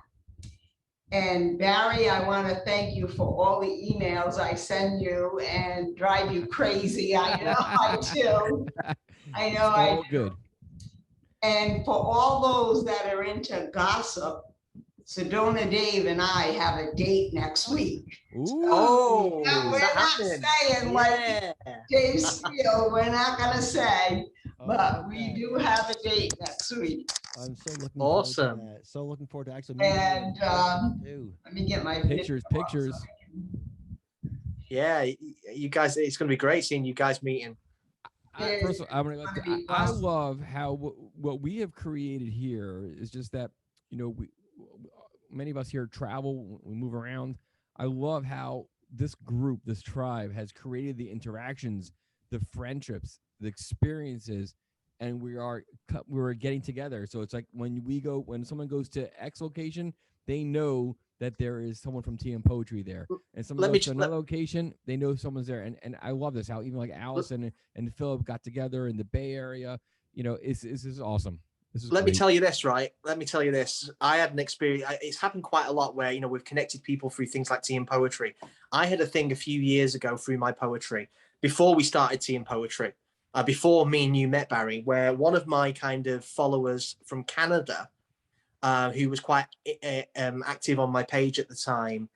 Speaker 6: And Bari, I want to thank you for all the emails I send you and drive you crazy. I know I do. I know I do. Good. And for all those that are into gossip, Sedona Dave and I have a date next week.
Speaker 3: Ooh,
Speaker 6: we're not saying like Dave Steele. We're not going to say, But we do have a date next week.
Speaker 4: I'm so looking
Speaker 3: Awesome.
Speaker 4: forward to that. So looking forward to actually
Speaker 6: And
Speaker 4: too.
Speaker 6: let me get my
Speaker 2: Pictures.
Speaker 3: Yeah, you guys, it's going to be great seeing you guys meeting.
Speaker 2: First of all, I love how what we have created here is just that, many of us here travel, we move around. I love how this group, this tribe has created the interactions, the friendships, the experiences, and we're getting together. So it's like when someone goes to X location, they know that there is someone from Tea and Poetry there, and someone goes to another location, they know someone's there. And I love this, how even like Allison and Philip got together in the Bay Area. This is awesome.
Speaker 3: Let me tell you this, right? Let me tell you this. I had an experience. It's happened quite a lot where, we've connected people through things like Tea and Poetry. I had a thing a few years ago through my poetry, before we started Tea and Poetry, before me and you met, Bari, where one of my kind of followers from Canada, who was quite active on my page at the time,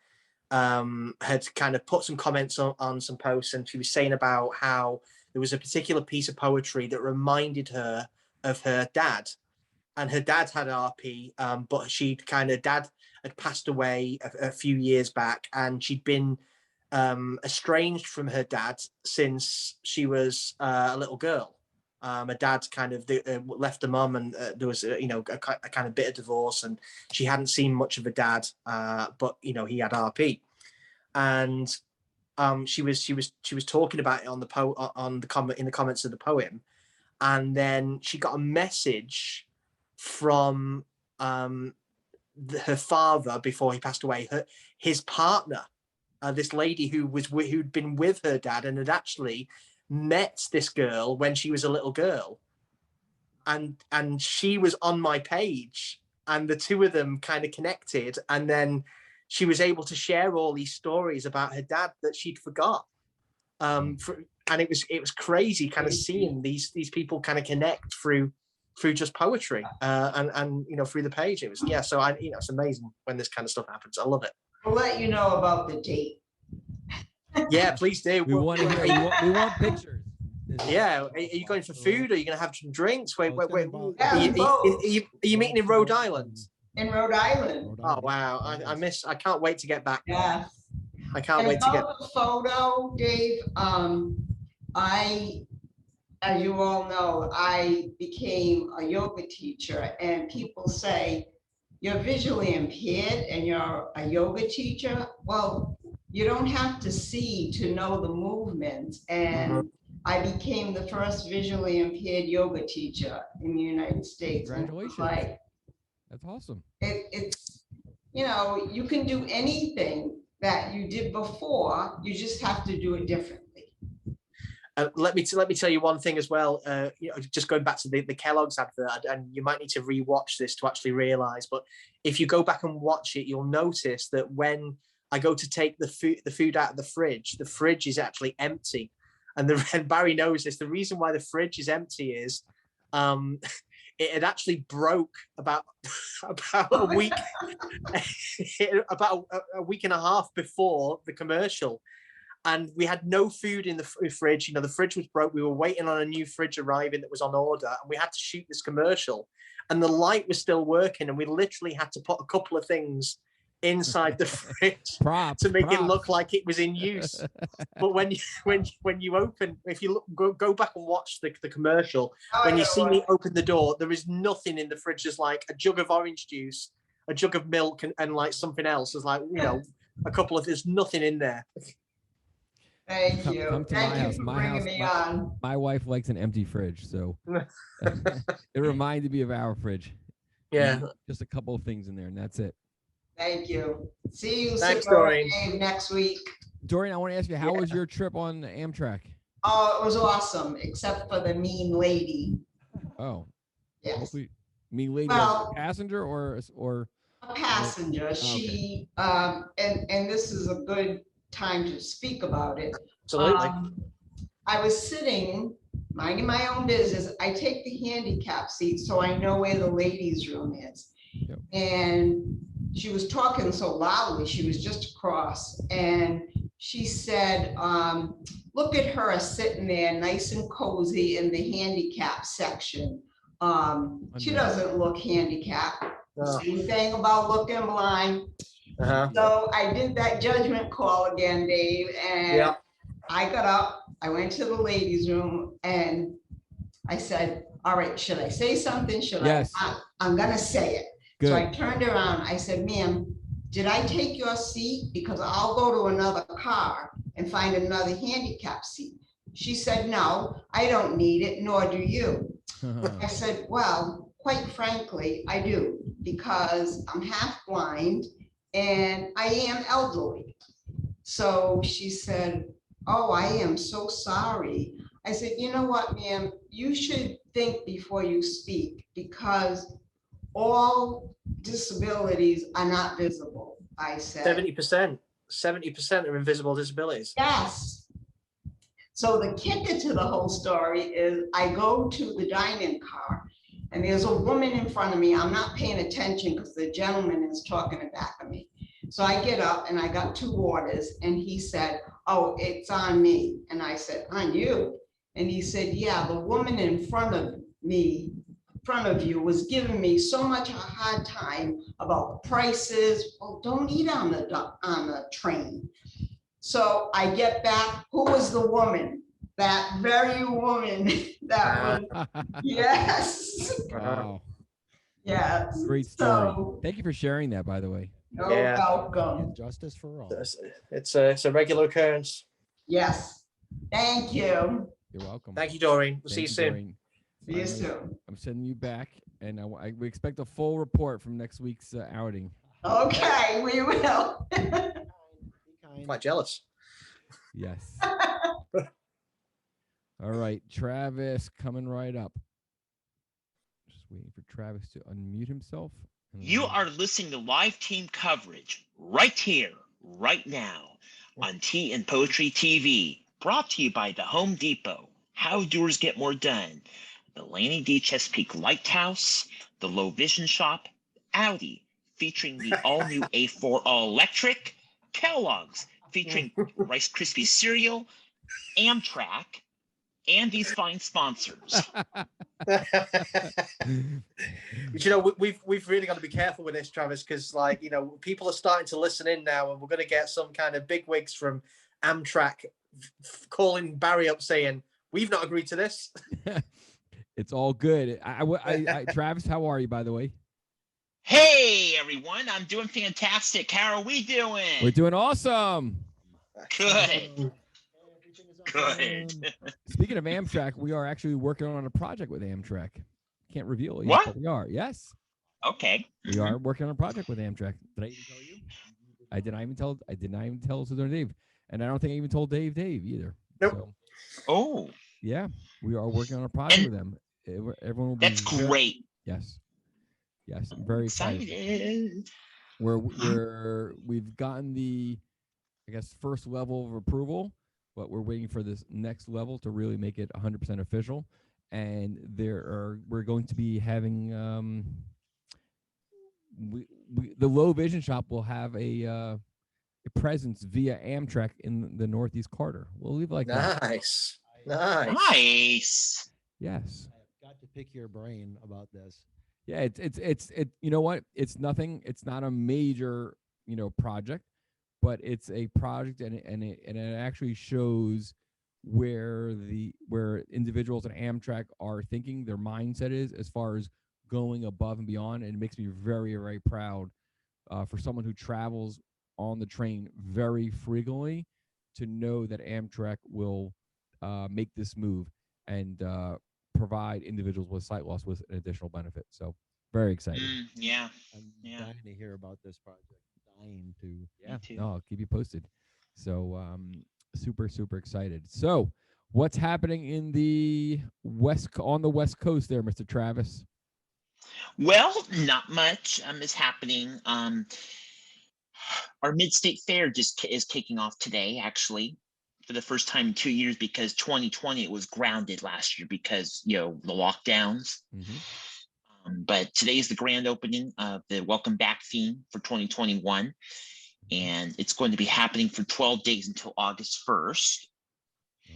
Speaker 3: had kind of put some comments on some posts, and she was saying about how there was a particular piece of poetry that reminded her of her dad. And her dad had RP, but dad had passed away a few years back, and she'd been estranged from her dad since she was a little girl. Her dad kind of left her mum, and there was a kind of bitter divorce, and she hadn't seen much of her dad, but he had RP, and she was talking about it in the comments of the poem, and then she got a message from her father before he passed away, his partner, this lady who'd been with her dad and had actually met this girl when she was a little girl, and she was on my page, and the two of them kind of connected, and then she was able to share all these stories about her dad that she'd forgot, and it was crazy kind of seeing these people kind of connect through just poetry, and through the page. It was so it's amazing when this kind of stuff happens. I love it.
Speaker 6: I'll let you know about the date.
Speaker 3: Yeah, please do.
Speaker 2: We want to hear. We want pictures.
Speaker 3: Yeah, are you going for food, or are you going to have some drinks? Wait, are you meeting in Rhode Island?
Speaker 6: In Rhode Island.
Speaker 3: Oh wow, I can't wait to get back.
Speaker 6: Yeah,
Speaker 3: I can't wait to get
Speaker 6: the photo, Dave. As you all know, I became a yoga teacher, and people say, you're visually impaired and you're a yoga teacher. Well, you don't have to see to know the movements. And I became the first visually impaired yoga teacher in the United States.
Speaker 2: Congratulations.
Speaker 6: Like,
Speaker 2: that's awesome.
Speaker 6: It's, you can do anything that you did before, you just have to do it differently.
Speaker 3: Let me tell you one thing as well. Just going back to the Kellogg's advert, and you might need to rewatch this to actually realize. But if you go back and watch it, you'll notice that when I go to take the food out of the fridge is actually empty. And Bari knows this. The reason why the fridge is empty is it had actually broke about a week about a week and a half before the commercial. And we had no food in the fridge. The fridge was broke. We were waiting on a new fridge arriving that was on order, and we had to shoot this commercial. And the light was still working, and we literally had to put a couple of things inside the fridge to make it look like it was in use. But when you open, if you go back and watch the commercial, when you see me open the door, there is nothing in the fridge. There's like a jug of orange juice, a jug of milk, and like something else. There's like a couple of. There's nothing in there.
Speaker 6: Thank you.
Speaker 2: Come to
Speaker 6: Thank
Speaker 2: my
Speaker 6: you
Speaker 2: house.
Speaker 6: for
Speaker 2: My
Speaker 6: bringing
Speaker 2: house.
Speaker 6: me on.
Speaker 2: My wife likes an empty fridge, so it reminded me of our fridge.
Speaker 3: Yeah,
Speaker 2: just a couple of things in there, and that's it.
Speaker 6: Thank you. See you next week.
Speaker 2: Dorian, I want to ask you, how was your trip on Amtrak?
Speaker 6: Oh, it was awesome, except for the mean lady.
Speaker 2: Oh,
Speaker 6: yes.
Speaker 2: Hopefully, mean lady,
Speaker 6: well,
Speaker 2: a passenger or
Speaker 6: a passenger. She and this is a good time to speak about it.
Speaker 3: Absolutely.
Speaker 6: I was sitting minding my own business. I take the handicap seat so I know where the ladies' room is. Yep. And she was talking so loudly, she was just across, and she said, look at her sitting there nice and cozy in the handicap section. She doesn't look handicapped. Same thing about looking blind. So I did that judgment call again, Dave, and I got up, I went to the ladies' room, and I said, all right, should I say something? Should I? I'm gonna say it. Good. So I turned around, I said, ma'am, did I take your seat? Because I'll go to another car and find another handicap seat. She said, no, I don't need it, nor do you. I said, well, quite frankly, I do, because I'm half blind and I am elderly. So she said, oh, I am so sorry. I said, you know what, ma'am, you should think before you speak, because all disabilities are not visible, I said.
Speaker 3: 70% are invisible disabilities.
Speaker 6: Yes. So the kicker to the whole story is I go to the dining car and there's a woman in front of me. I'm not paying attention because the gentleman is talking in back of me. So I get up and I got 2 orders and he said, oh, it's on me. And I said, on you? And he said, yeah, the woman in front of you was giving me so much a hard time about the prices. Well, don't eat on the train. So I get back, who was the woman? That very woman that was, yes.
Speaker 2: Wow.
Speaker 6: Yes.
Speaker 2: Great story. So, thank you for sharing that, by the way.
Speaker 6: You're welcome.
Speaker 4: Justice for all.
Speaker 3: It's a regular occurrence.
Speaker 6: Yes. Thank you.
Speaker 2: You're welcome.
Speaker 3: Thank you, Doreen. We'll see you soon.
Speaker 2: Doreen.
Speaker 6: See you soon.
Speaker 2: I'm sending you back, and we expect a full report from next week's outing.
Speaker 6: Okay, we will.
Speaker 3: Quite jealous.
Speaker 2: Yes. All right, Travis coming right up. Just waiting for Travis to unmute himself.
Speaker 7: You are listening to live team coverage right here, right now on Tea and Poetry TV, brought to you by the Home Depot. How doers get more done. The Laney D. Chesapeake Lighthouse, the Low Vision Shop, Audi, featuring the all-new A4 all-electric, Kellogg's, featuring Rice Krispie cereal, Amtrak, and these fine sponsors.
Speaker 3: You know, we've really got to be careful with this, Travis, because people are starting to listen in now, and we're going to get some kind of bigwigs from Amtrak calling Bari up saying, we've not agreed to this.
Speaker 2: It's all good. Travis, how are you, by the way?
Speaker 7: Hey, everyone. I'm doing fantastic. How are we doing?
Speaker 2: We're doing awesome.
Speaker 7: Good. Good.
Speaker 2: Speaking of Amtrak, we are actually working on a project with Amtrak. Can't reveal it yet,
Speaker 7: what?
Speaker 2: But we are. Yes.
Speaker 7: Okay.
Speaker 2: We are working on a project with Amtrak. Did I even tell you? I did not even tell Sedona Dave. And I don't think I even told Dave either.
Speaker 3: Nope.
Speaker 2: So,
Speaker 7: oh.
Speaker 2: Yeah. We are working on a project with them. Everyone will be.
Speaker 7: That's great.
Speaker 2: Yes. Yes. I'm very excited. We've gotten the, I guess, first level of approval, but we're waiting for this next level to really make it 100% official. And we're going to be having the Low Vision Shop will have a presence via Amtrak in the Northeast Corridor. We'll leave it like that.
Speaker 3: Nice.
Speaker 2: Yes.
Speaker 4: I've got to pick your brain about this.
Speaker 2: Yeah, it's you know what? It's nothing. It's not a major project, but it's a project, and it actually shows where individuals at Amtrak are thinking, their mindset is as far as going above and beyond. And it makes me very, very proud for someone who travels on the train very frequently to know that Amtrak will make this move and provide individuals with sight loss with an additional benefit. So very excited.
Speaker 7: Yeah.
Speaker 4: I'm dying to hear about this project. Dying to.
Speaker 2: Yeah. No, I'll keep you posted. So super, super excited. So what's happening in on the West Coast there, Mr. Travis?
Speaker 7: Well, not much is happening. Our MidState Fair just is kicking off today, actually, for the first time in 2 years, because 2020 it was grounded last year because the lockdowns. Mm-hmm. But today is the grand opening of the Welcome Back theme for 2021. and it's going to be happening for 12 days until August 1st.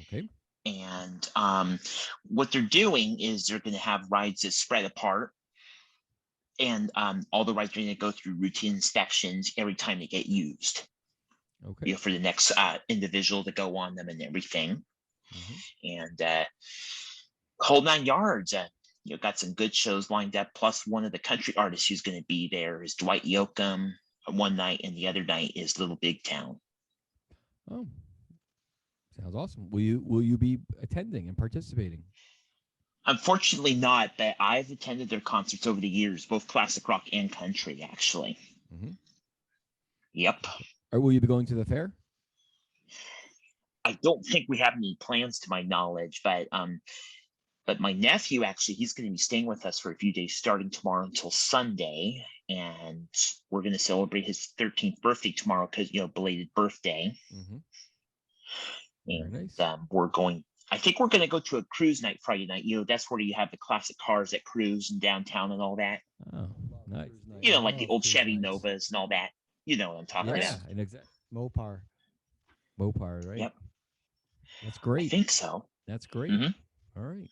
Speaker 2: Okay.
Speaker 7: And what they're doing is they're going to have rides that spread apart, and all the rides are going to go through routine inspections every time they get used.
Speaker 2: Okay.
Speaker 7: For the next individual to go on them and everything. And whole 9 yards. Got some good shows lined up. Plus, one of the country artists who's going to be there is Dwight Yoakam one night, and the other night is Little Big Town.
Speaker 2: Oh, sounds awesome. Will you be attending and participating?
Speaker 7: Unfortunately not, but I've attended their concerts over the years, both classic rock and country, actually. Yep.
Speaker 2: Or will you be going to the fair?
Speaker 7: I don't think we have any plans to my knowledge, but my nephew, actually, he's going to be staying with us for a few days starting tomorrow until Sunday, and we're going to celebrate his 13th birthday tomorrow because, belated birthday.
Speaker 2: Very
Speaker 7: And
Speaker 2: nice.
Speaker 7: I think we're going to go to a cruise night Friday night. That's where you have the classic cars that cruise in downtown and all that.
Speaker 2: Oh, nice.
Speaker 7: Like the old Chevy Novas and all that. You know what I'm talking about.
Speaker 2: Yeah, and exactly.
Speaker 4: Mopar,
Speaker 2: right?
Speaker 7: Yep.
Speaker 2: That's great.
Speaker 7: I think so.
Speaker 2: That's great. All right.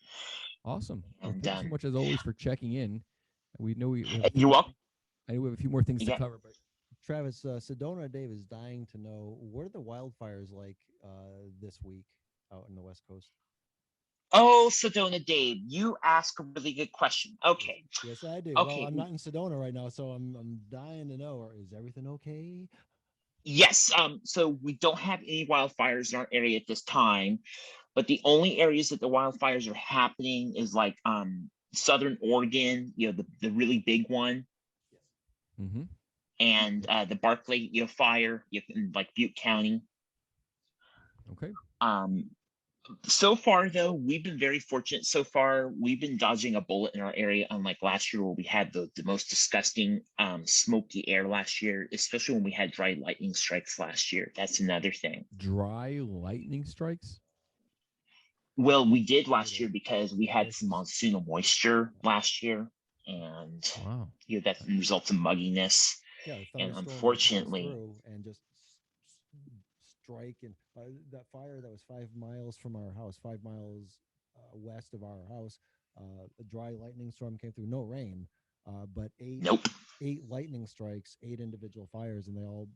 Speaker 2: Awesome. Well,
Speaker 7: And,
Speaker 2: thanks so much as always for checking in. We know
Speaker 7: you're welcome.
Speaker 2: I know we have a few more things to cover, but
Speaker 4: Travis, Sedona Dave is dying to know, what are the wildfires like this week out in the West Coast?
Speaker 7: Oh, Sedona Dave, you ask a really good question. Okay.
Speaker 4: Yes, I do.
Speaker 7: Okay.
Speaker 4: Well, I'm not in Sedona right now, so I'm dying to know, is everything okay?
Speaker 7: Yes. So we don't have any wildfires in our area at this time, but the only areas that the wildfires are happening is like Southern Oregon, the really big one. And the Barclay, fire, in like Butte County.
Speaker 2: Okay.
Speaker 7: So far, though, we've been very fortunate. So far, we've been dodging a bullet in our area, unlike last year where we had the most disgusting smoky air last year, especially when we had dry lightning strikes last year. That's another thing.
Speaker 2: Dry lightning strikes?
Speaker 7: Well, we did last year because we had some monsoonal moisture last year, and
Speaker 2: wow,
Speaker 7: that results in mugginess.
Speaker 4: Yeah,
Speaker 7: and unfortunately,
Speaker 4: and just strike, and that fire that was 5 miles from our house, 5 miles west of our house, a dry lightning storm came through. No rain, but eight lightning strikes, 8 individual fires, and they all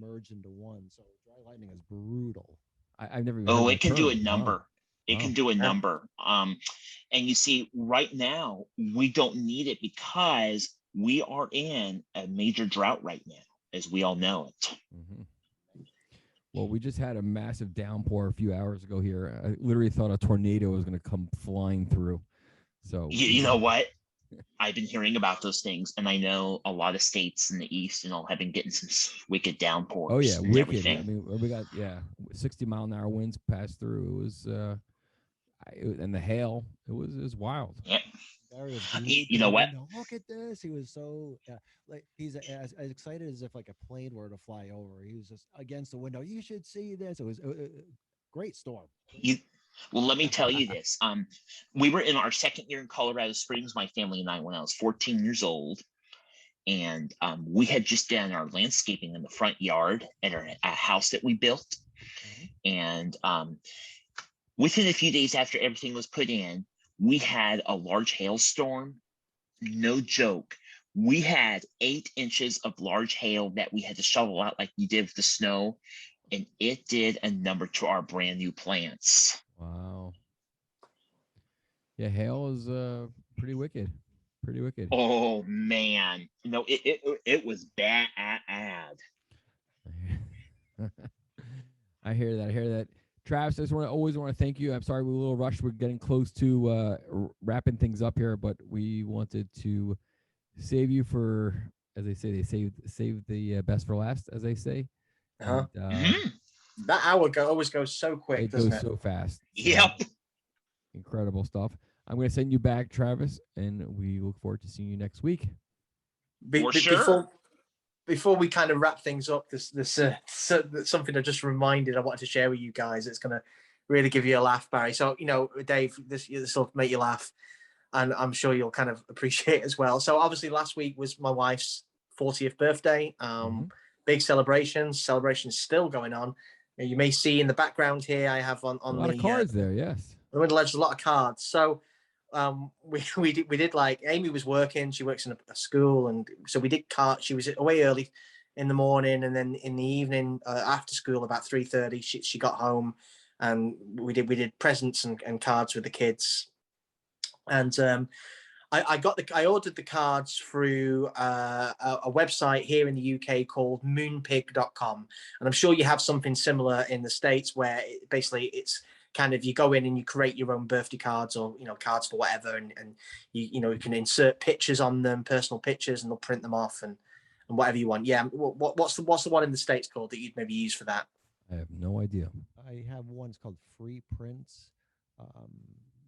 Speaker 4: merged into one. So dry lightning is brutal.
Speaker 2: I've never even
Speaker 7: heard
Speaker 2: that
Speaker 7: it can
Speaker 2: term.
Speaker 7: do a number.
Speaker 2: Wow.
Speaker 7: It can do a number. And you see, right now, we don't need it because we are in a major drought right now, as we all know it.
Speaker 2: Well, we just had a massive downpour a few hours ago here. I literally thought a tornado was going to come flying through. So
Speaker 7: you know what? I've been hearing about those things, and I know a lot of states in the east and all have been getting some wicked downpours.
Speaker 2: Oh yeah,
Speaker 7: and
Speaker 2: wicked.
Speaker 7: Everything.
Speaker 2: I mean, we got 60-mile-an-hour winds passed through. It was and the hail. It was wild.
Speaker 7: Yeah.
Speaker 4: You
Speaker 7: know what?
Speaker 4: Look at this. He was so like he's as excited as if like a plane were to fly over. He was just against the window. You should see this. It was a great storm.
Speaker 7: Well, let me tell you this. We were in our second year in Colorado Springs, my family and I, when I was 14 years old. And we had just done our landscaping in the front yard at a house that we built. And within a few days after everything was put in, we had a large hailstorm. No joke. We had 8 inches of large hail that we had to shovel out like you did with the snow. And it did a number to our brand new plants.
Speaker 2: Wow. Yeah, hail is pretty wicked. Pretty wicked.
Speaker 7: Oh man. No, it was bad.
Speaker 2: I hear that. Travis, I just always want to thank you. I'm sorry we're a little rushed. We're getting close to wrapping things up here, but we wanted to save you for, as they say, save the best for last, as they say. And,
Speaker 3: that hour always goes so quick.
Speaker 2: It goes so fast.
Speaker 7: Yep.
Speaker 2: Incredible stuff. I'm going to send you back, Travis, and we look forward to seeing you next week.
Speaker 3: Before we kind of wrap things up, there's something I just reminded I wanted to share with you guys. It's going to really give you a laugh, Barry. So, Dave, this will make you laugh, and I'm sure you'll kind of appreciate it as well. So obviously last week was my wife's 40th birthday. big celebrations. Celebrations still going on. You may see in the background here, I have on
Speaker 2: a lot of cards there. Yes,
Speaker 3: the window ledge, a lot of cards. So we did like, Amy was working. She works in a school, and so we did cards. She was away early in the morning, and then in the evening after school about 3:30, she got home, and we did presents and cards with the kids. And I ordered the cards through a website here in the UK called moonpig.com, and I'm sure you have something similar in the States where basically it's kind of, you go in and you create your own birthday cards, or cards for whatever, and you can insert pictures on them, personal pictures, and they'll print them off and whatever you want. Yeah, what's the one in the States called that you'd maybe use for that?
Speaker 2: I have no idea.
Speaker 4: I have ones called Free Prints.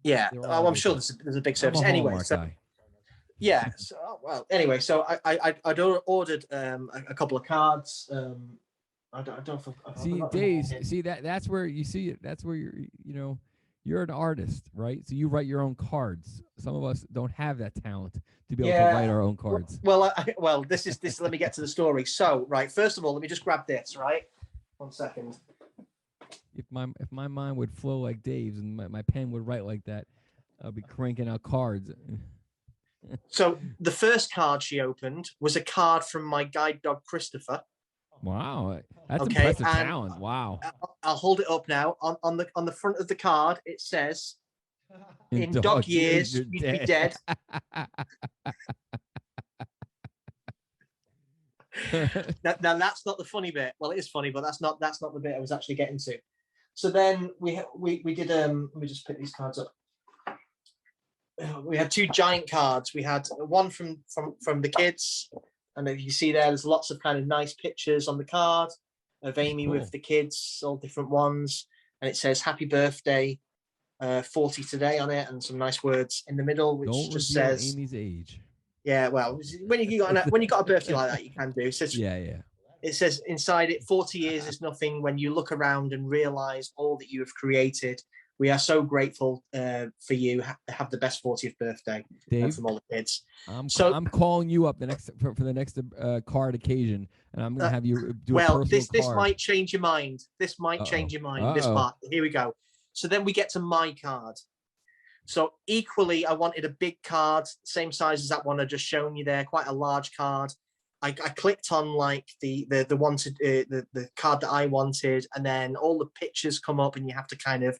Speaker 3: Yeah, I'm sure there's a big service anyway. So, yeah. So, well, anyway, so I'd ordered a couple of cards. I don't
Speaker 2: see, Dave. See that's where you see it. That's where you're an artist, right? So you write your own cards. Some of us don't have that talent to be able to write our own cards.
Speaker 3: Well, this is. Let me get to the story. So, right, first of all, let me just grab this. Right, 1 second.
Speaker 2: If my mind would flow like Dave's and my pen would write like that, I'll be cranking out cards.
Speaker 3: So the first card she opened was a card from my guide dog Christopher.
Speaker 2: Wow, that's impressive talent. Wow.
Speaker 3: I'll hold it up now. On the front of the card, it says, "In dog years, you'd be dead." now that's not the funny bit. Well, it is funny, but that's not the bit I was actually getting to. So then we did let me just pick these cards up. We had two giant cards. We had one from the kids, and if you see there's lots of kind of nice pictures on the card of Amy with the kids, all different ones, and it says "Happy Birthday, 40 today" on it, and some nice words in the middle, which just says
Speaker 2: Amy's age.
Speaker 3: Yeah, well, when you got a birthday like that, you can do. It says, It says inside it, 40 years is nothing when you look around and realize all that you have created. We are so grateful for you. Have the best 40th birthday,
Speaker 2: Dave,
Speaker 3: from all the kids.
Speaker 2: I'm calling you up for the next card occasion, and I'm going to have you do a personal
Speaker 3: this
Speaker 2: card.
Speaker 3: might change your mind. This might change your mind. This part. Here we go. So then we get to my card. So equally, I wanted a big card, same size as that one I just shown you there, quite a large card. I clicked on like the wanted the card that I wanted, and then all the pictures come up, and you have to kind of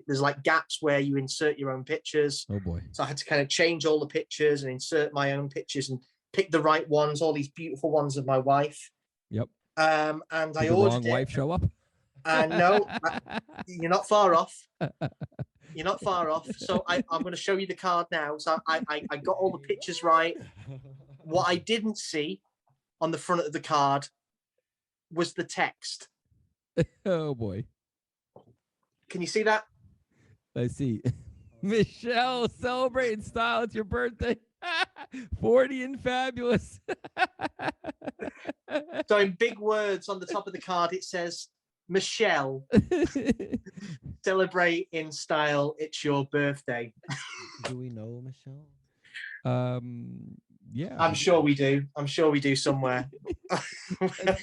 Speaker 3: there's like gaps where you insert your own pictures.
Speaker 2: Oh boy!
Speaker 3: So I had to kind of change all the pictures and insert my own pictures and pick the right ones, all these beautiful ones of my wife.
Speaker 2: Yep.
Speaker 3: And
Speaker 2: Did
Speaker 3: I
Speaker 2: the
Speaker 3: ordered
Speaker 2: wrong
Speaker 3: it.
Speaker 2: wife show up?
Speaker 3: No, you're not far off. You're not far off. So I'm going to show you the card now. So I got all the pictures right. What I didn't see on the front of the card was the text.
Speaker 2: Oh boy.
Speaker 3: Can you see that?
Speaker 2: I see. Michelle, celebrate in style. It's your birthday. 40 and fabulous.
Speaker 3: So in big words on the top of the card, it says, "Michelle, celebrate in style. It's your birthday."
Speaker 4: Do we know Michelle?
Speaker 2: Yeah.
Speaker 3: I'm sure we do. I'm sure we do somewhere.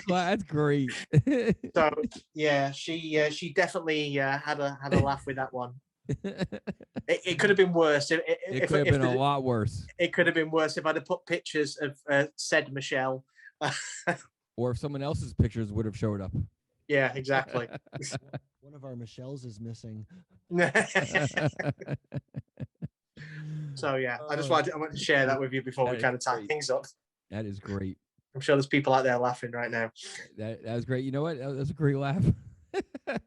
Speaker 2: That's great.
Speaker 3: So yeah, she definitely had a laugh with that one. It could have been worse. It
Speaker 2: could have been a lot worse.
Speaker 3: It could have been worse if I'd have put pictures of said Michelle.
Speaker 2: Or if someone else's pictures would have showed up.
Speaker 3: Yeah, exactly.
Speaker 4: One of our Michelles is missing.
Speaker 3: So yeah, I wanted to share that with you before we kind of tie things up.
Speaker 2: That is great.
Speaker 3: I'm sure there's people out there laughing right now.
Speaker 2: That was great. You know what? That was a great laugh.
Speaker 4: Not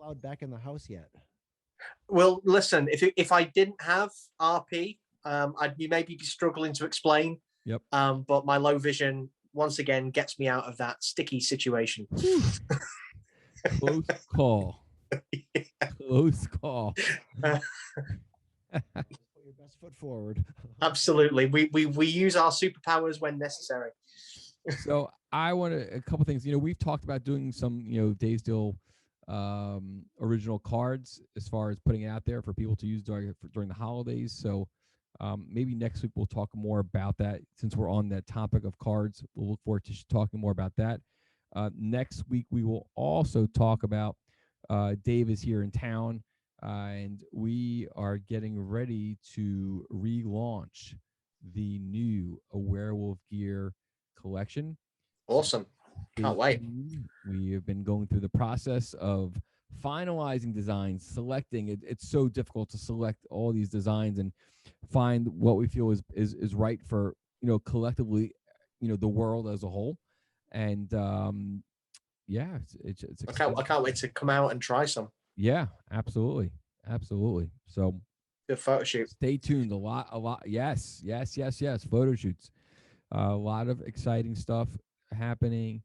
Speaker 4: allowed back in the house yet.
Speaker 3: Well, listen, if I didn't have RP, I'd maybe be struggling to explain.
Speaker 2: Yep.
Speaker 3: But my low vision once again gets me out of that sticky situation.
Speaker 2: Close call. Yeah. Close call.
Speaker 4: Put your best foot forward.
Speaker 3: Absolutely. We use our superpowers when necessary.
Speaker 2: So I want a couple things. We've talked about doing some, Dave Steele original cards as far as putting it out there for people to use during the holidays. So Maybe next week we'll talk more about that. Since we're on that topic of cards, we'll look forward to talking more about that. Next week we will also talk about Dave is here in town, and we are getting ready to relaunch the new A Werewolf Gear collection.
Speaker 3: Awesome. Can't wait.
Speaker 2: We have been going through the process of finalizing designs, selecting. It's so difficult to select all these designs and find what we feel is right for, collectively, the world as a whole. And yeah, it's
Speaker 3: I can't wait to come out and try some.
Speaker 2: Yeah, absolutely. So
Speaker 3: good photo shoot.
Speaker 2: Stay tuned. A lot. Yes. Photo shoots. A lot of exciting stuff happening.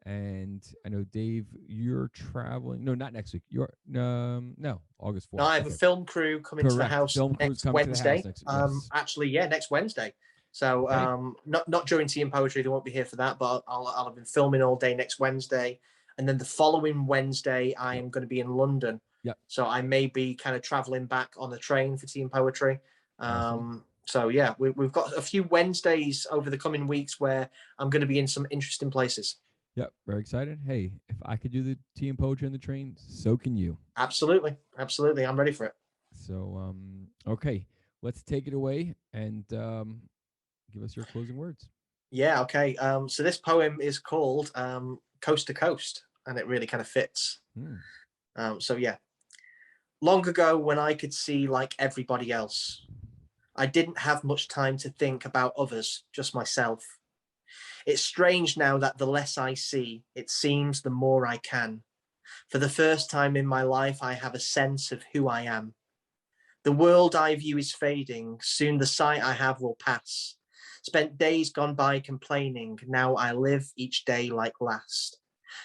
Speaker 2: And I know, Dave, you're traveling. No, not next week. You're no, August 4th.
Speaker 3: No, I have a film crew coming to the house next Wednesday.
Speaker 2: Yes.
Speaker 3: Actually, next Wednesday. So okay. Not during Tea and Poetry. They won't be here for that, but I'll have been filming all day next Wednesday. And then the following Wednesday, I am going to be in London.
Speaker 2: Yep.
Speaker 3: So I may be kind of traveling back on the train for Tea and Poetry.
Speaker 2: Awesome.
Speaker 3: So yeah, we've got a few Wednesdays over the coming weeks where I'm going to be in some interesting places.
Speaker 2: Yep, very excited. Hey, if I could do the Tea and Poetry on the train, so can you.
Speaker 3: Absolutely. I'm ready for it.
Speaker 2: So, okay, let's take it away and give us your closing words.
Speaker 3: Yeah, okay. So this poem is called Coast to Coast, and it really kind of fits. So yeah. Long ago, when I could see like everybody else, I didn't have much time to think about others, just myself. It's strange now that the less I see, it seems the more I can. For the first time in my life, I have a sense of who I am. The world I view is fading. Soon the sight I have will pass. Spent days gone by complaining. Now I live each day like last.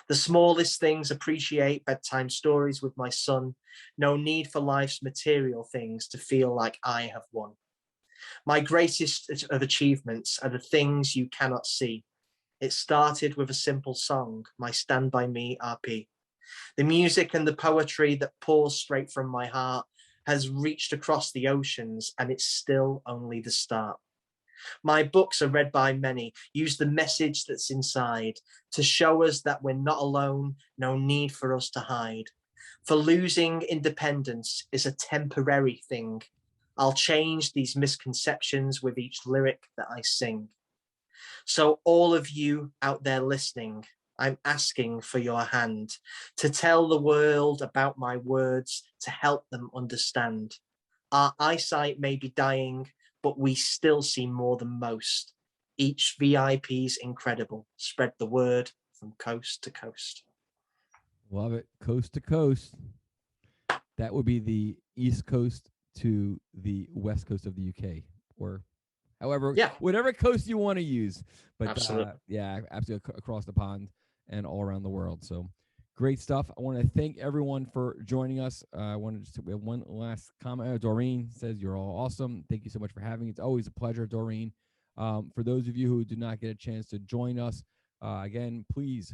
Speaker 3: The smallest things appreciate, bedtime stories with my son. No need for life's material things to feel like I have won. My greatest of achievements are the things you cannot see. It started with a simple song, my Stand By Me RP. The music and the poetry that pours straight from my heart has reached across the oceans, and it's still only the start. My books are read by many, use the message that's inside to show us that we're not alone, no need for us to hide. For losing independence is a temporary thing. I'll change these misconceptions with each lyric that I sing. So all of you out there listening, I'm asking for your hand to tell the world about my words to help them understand. Our eyesight may be dying, but we still see more than most. Each VIP's incredible. Spread the word from coast to coast.
Speaker 2: Love it. Coast to coast. That would be the East Coast to the West Coast of the UK, or however, whatever coast you want to use. But
Speaker 3: absolutely.
Speaker 2: Absolutely across the pond and all around the world. So great stuff. I want to thank everyone for joining us. I wanted to we have one last comment. Doreen says you're all awesome. Thank you so much for having me. It's always a pleasure, Doreen. For those of you who do not get a chance to join us, again, please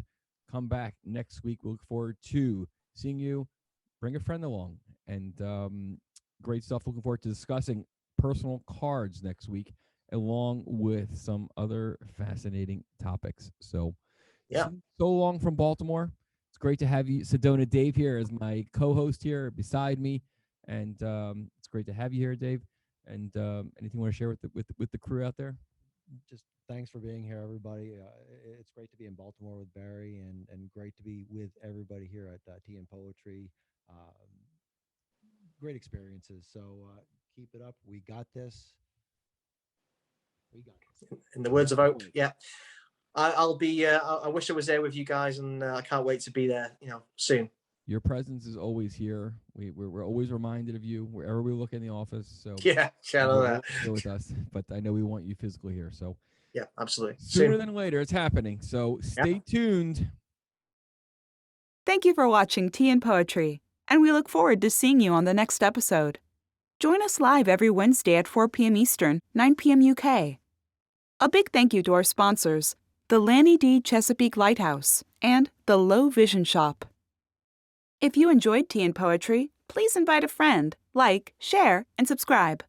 Speaker 2: come back next week. We look forward to seeing you. Bring a friend along, and great stuff. Looking forward to discussing personal cards next week, along with some other fascinating topics. So, so long from Baltimore. It's great to have you, Sedona Dave, here as my co-host here beside me, and it's great to have you here, Dave. And anything you want to share with the crew out there?
Speaker 4: Just thanks for being here, everybody. It's great to be in Baltimore with Bari, and great to be with everybody here at Tea and Poetry. Great experiences. So keep it up. We got this.
Speaker 3: In the words of Oak, yeah. I'll be. I wish I was there with you guys, and I can't wait to be there. Soon.
Speaker 2: Your presence is always here. We're always reminded of you wherever we look in the office. So
Speaker 3: yeah, channel that
Speaker 2: here with us. But I know we want you physically here. So
Speaker 3: yeah, absolutely.
Speaker 2: Sooner than later, it's happening. So stay tuned.
Speaker 1: Thank you for watching Tea and Poetry, and we look forward to seeing you on the next episode. Join us live every Wednesday at 4 p.m. Eastern, 9 p.m. UK. A big thank you to our sponsors, the Lanny D. Chesapeake Lighthouse and the Low Vision Shop. If you enjoyed Tea and Poetry, please invite a friend, like, share, and subscribe.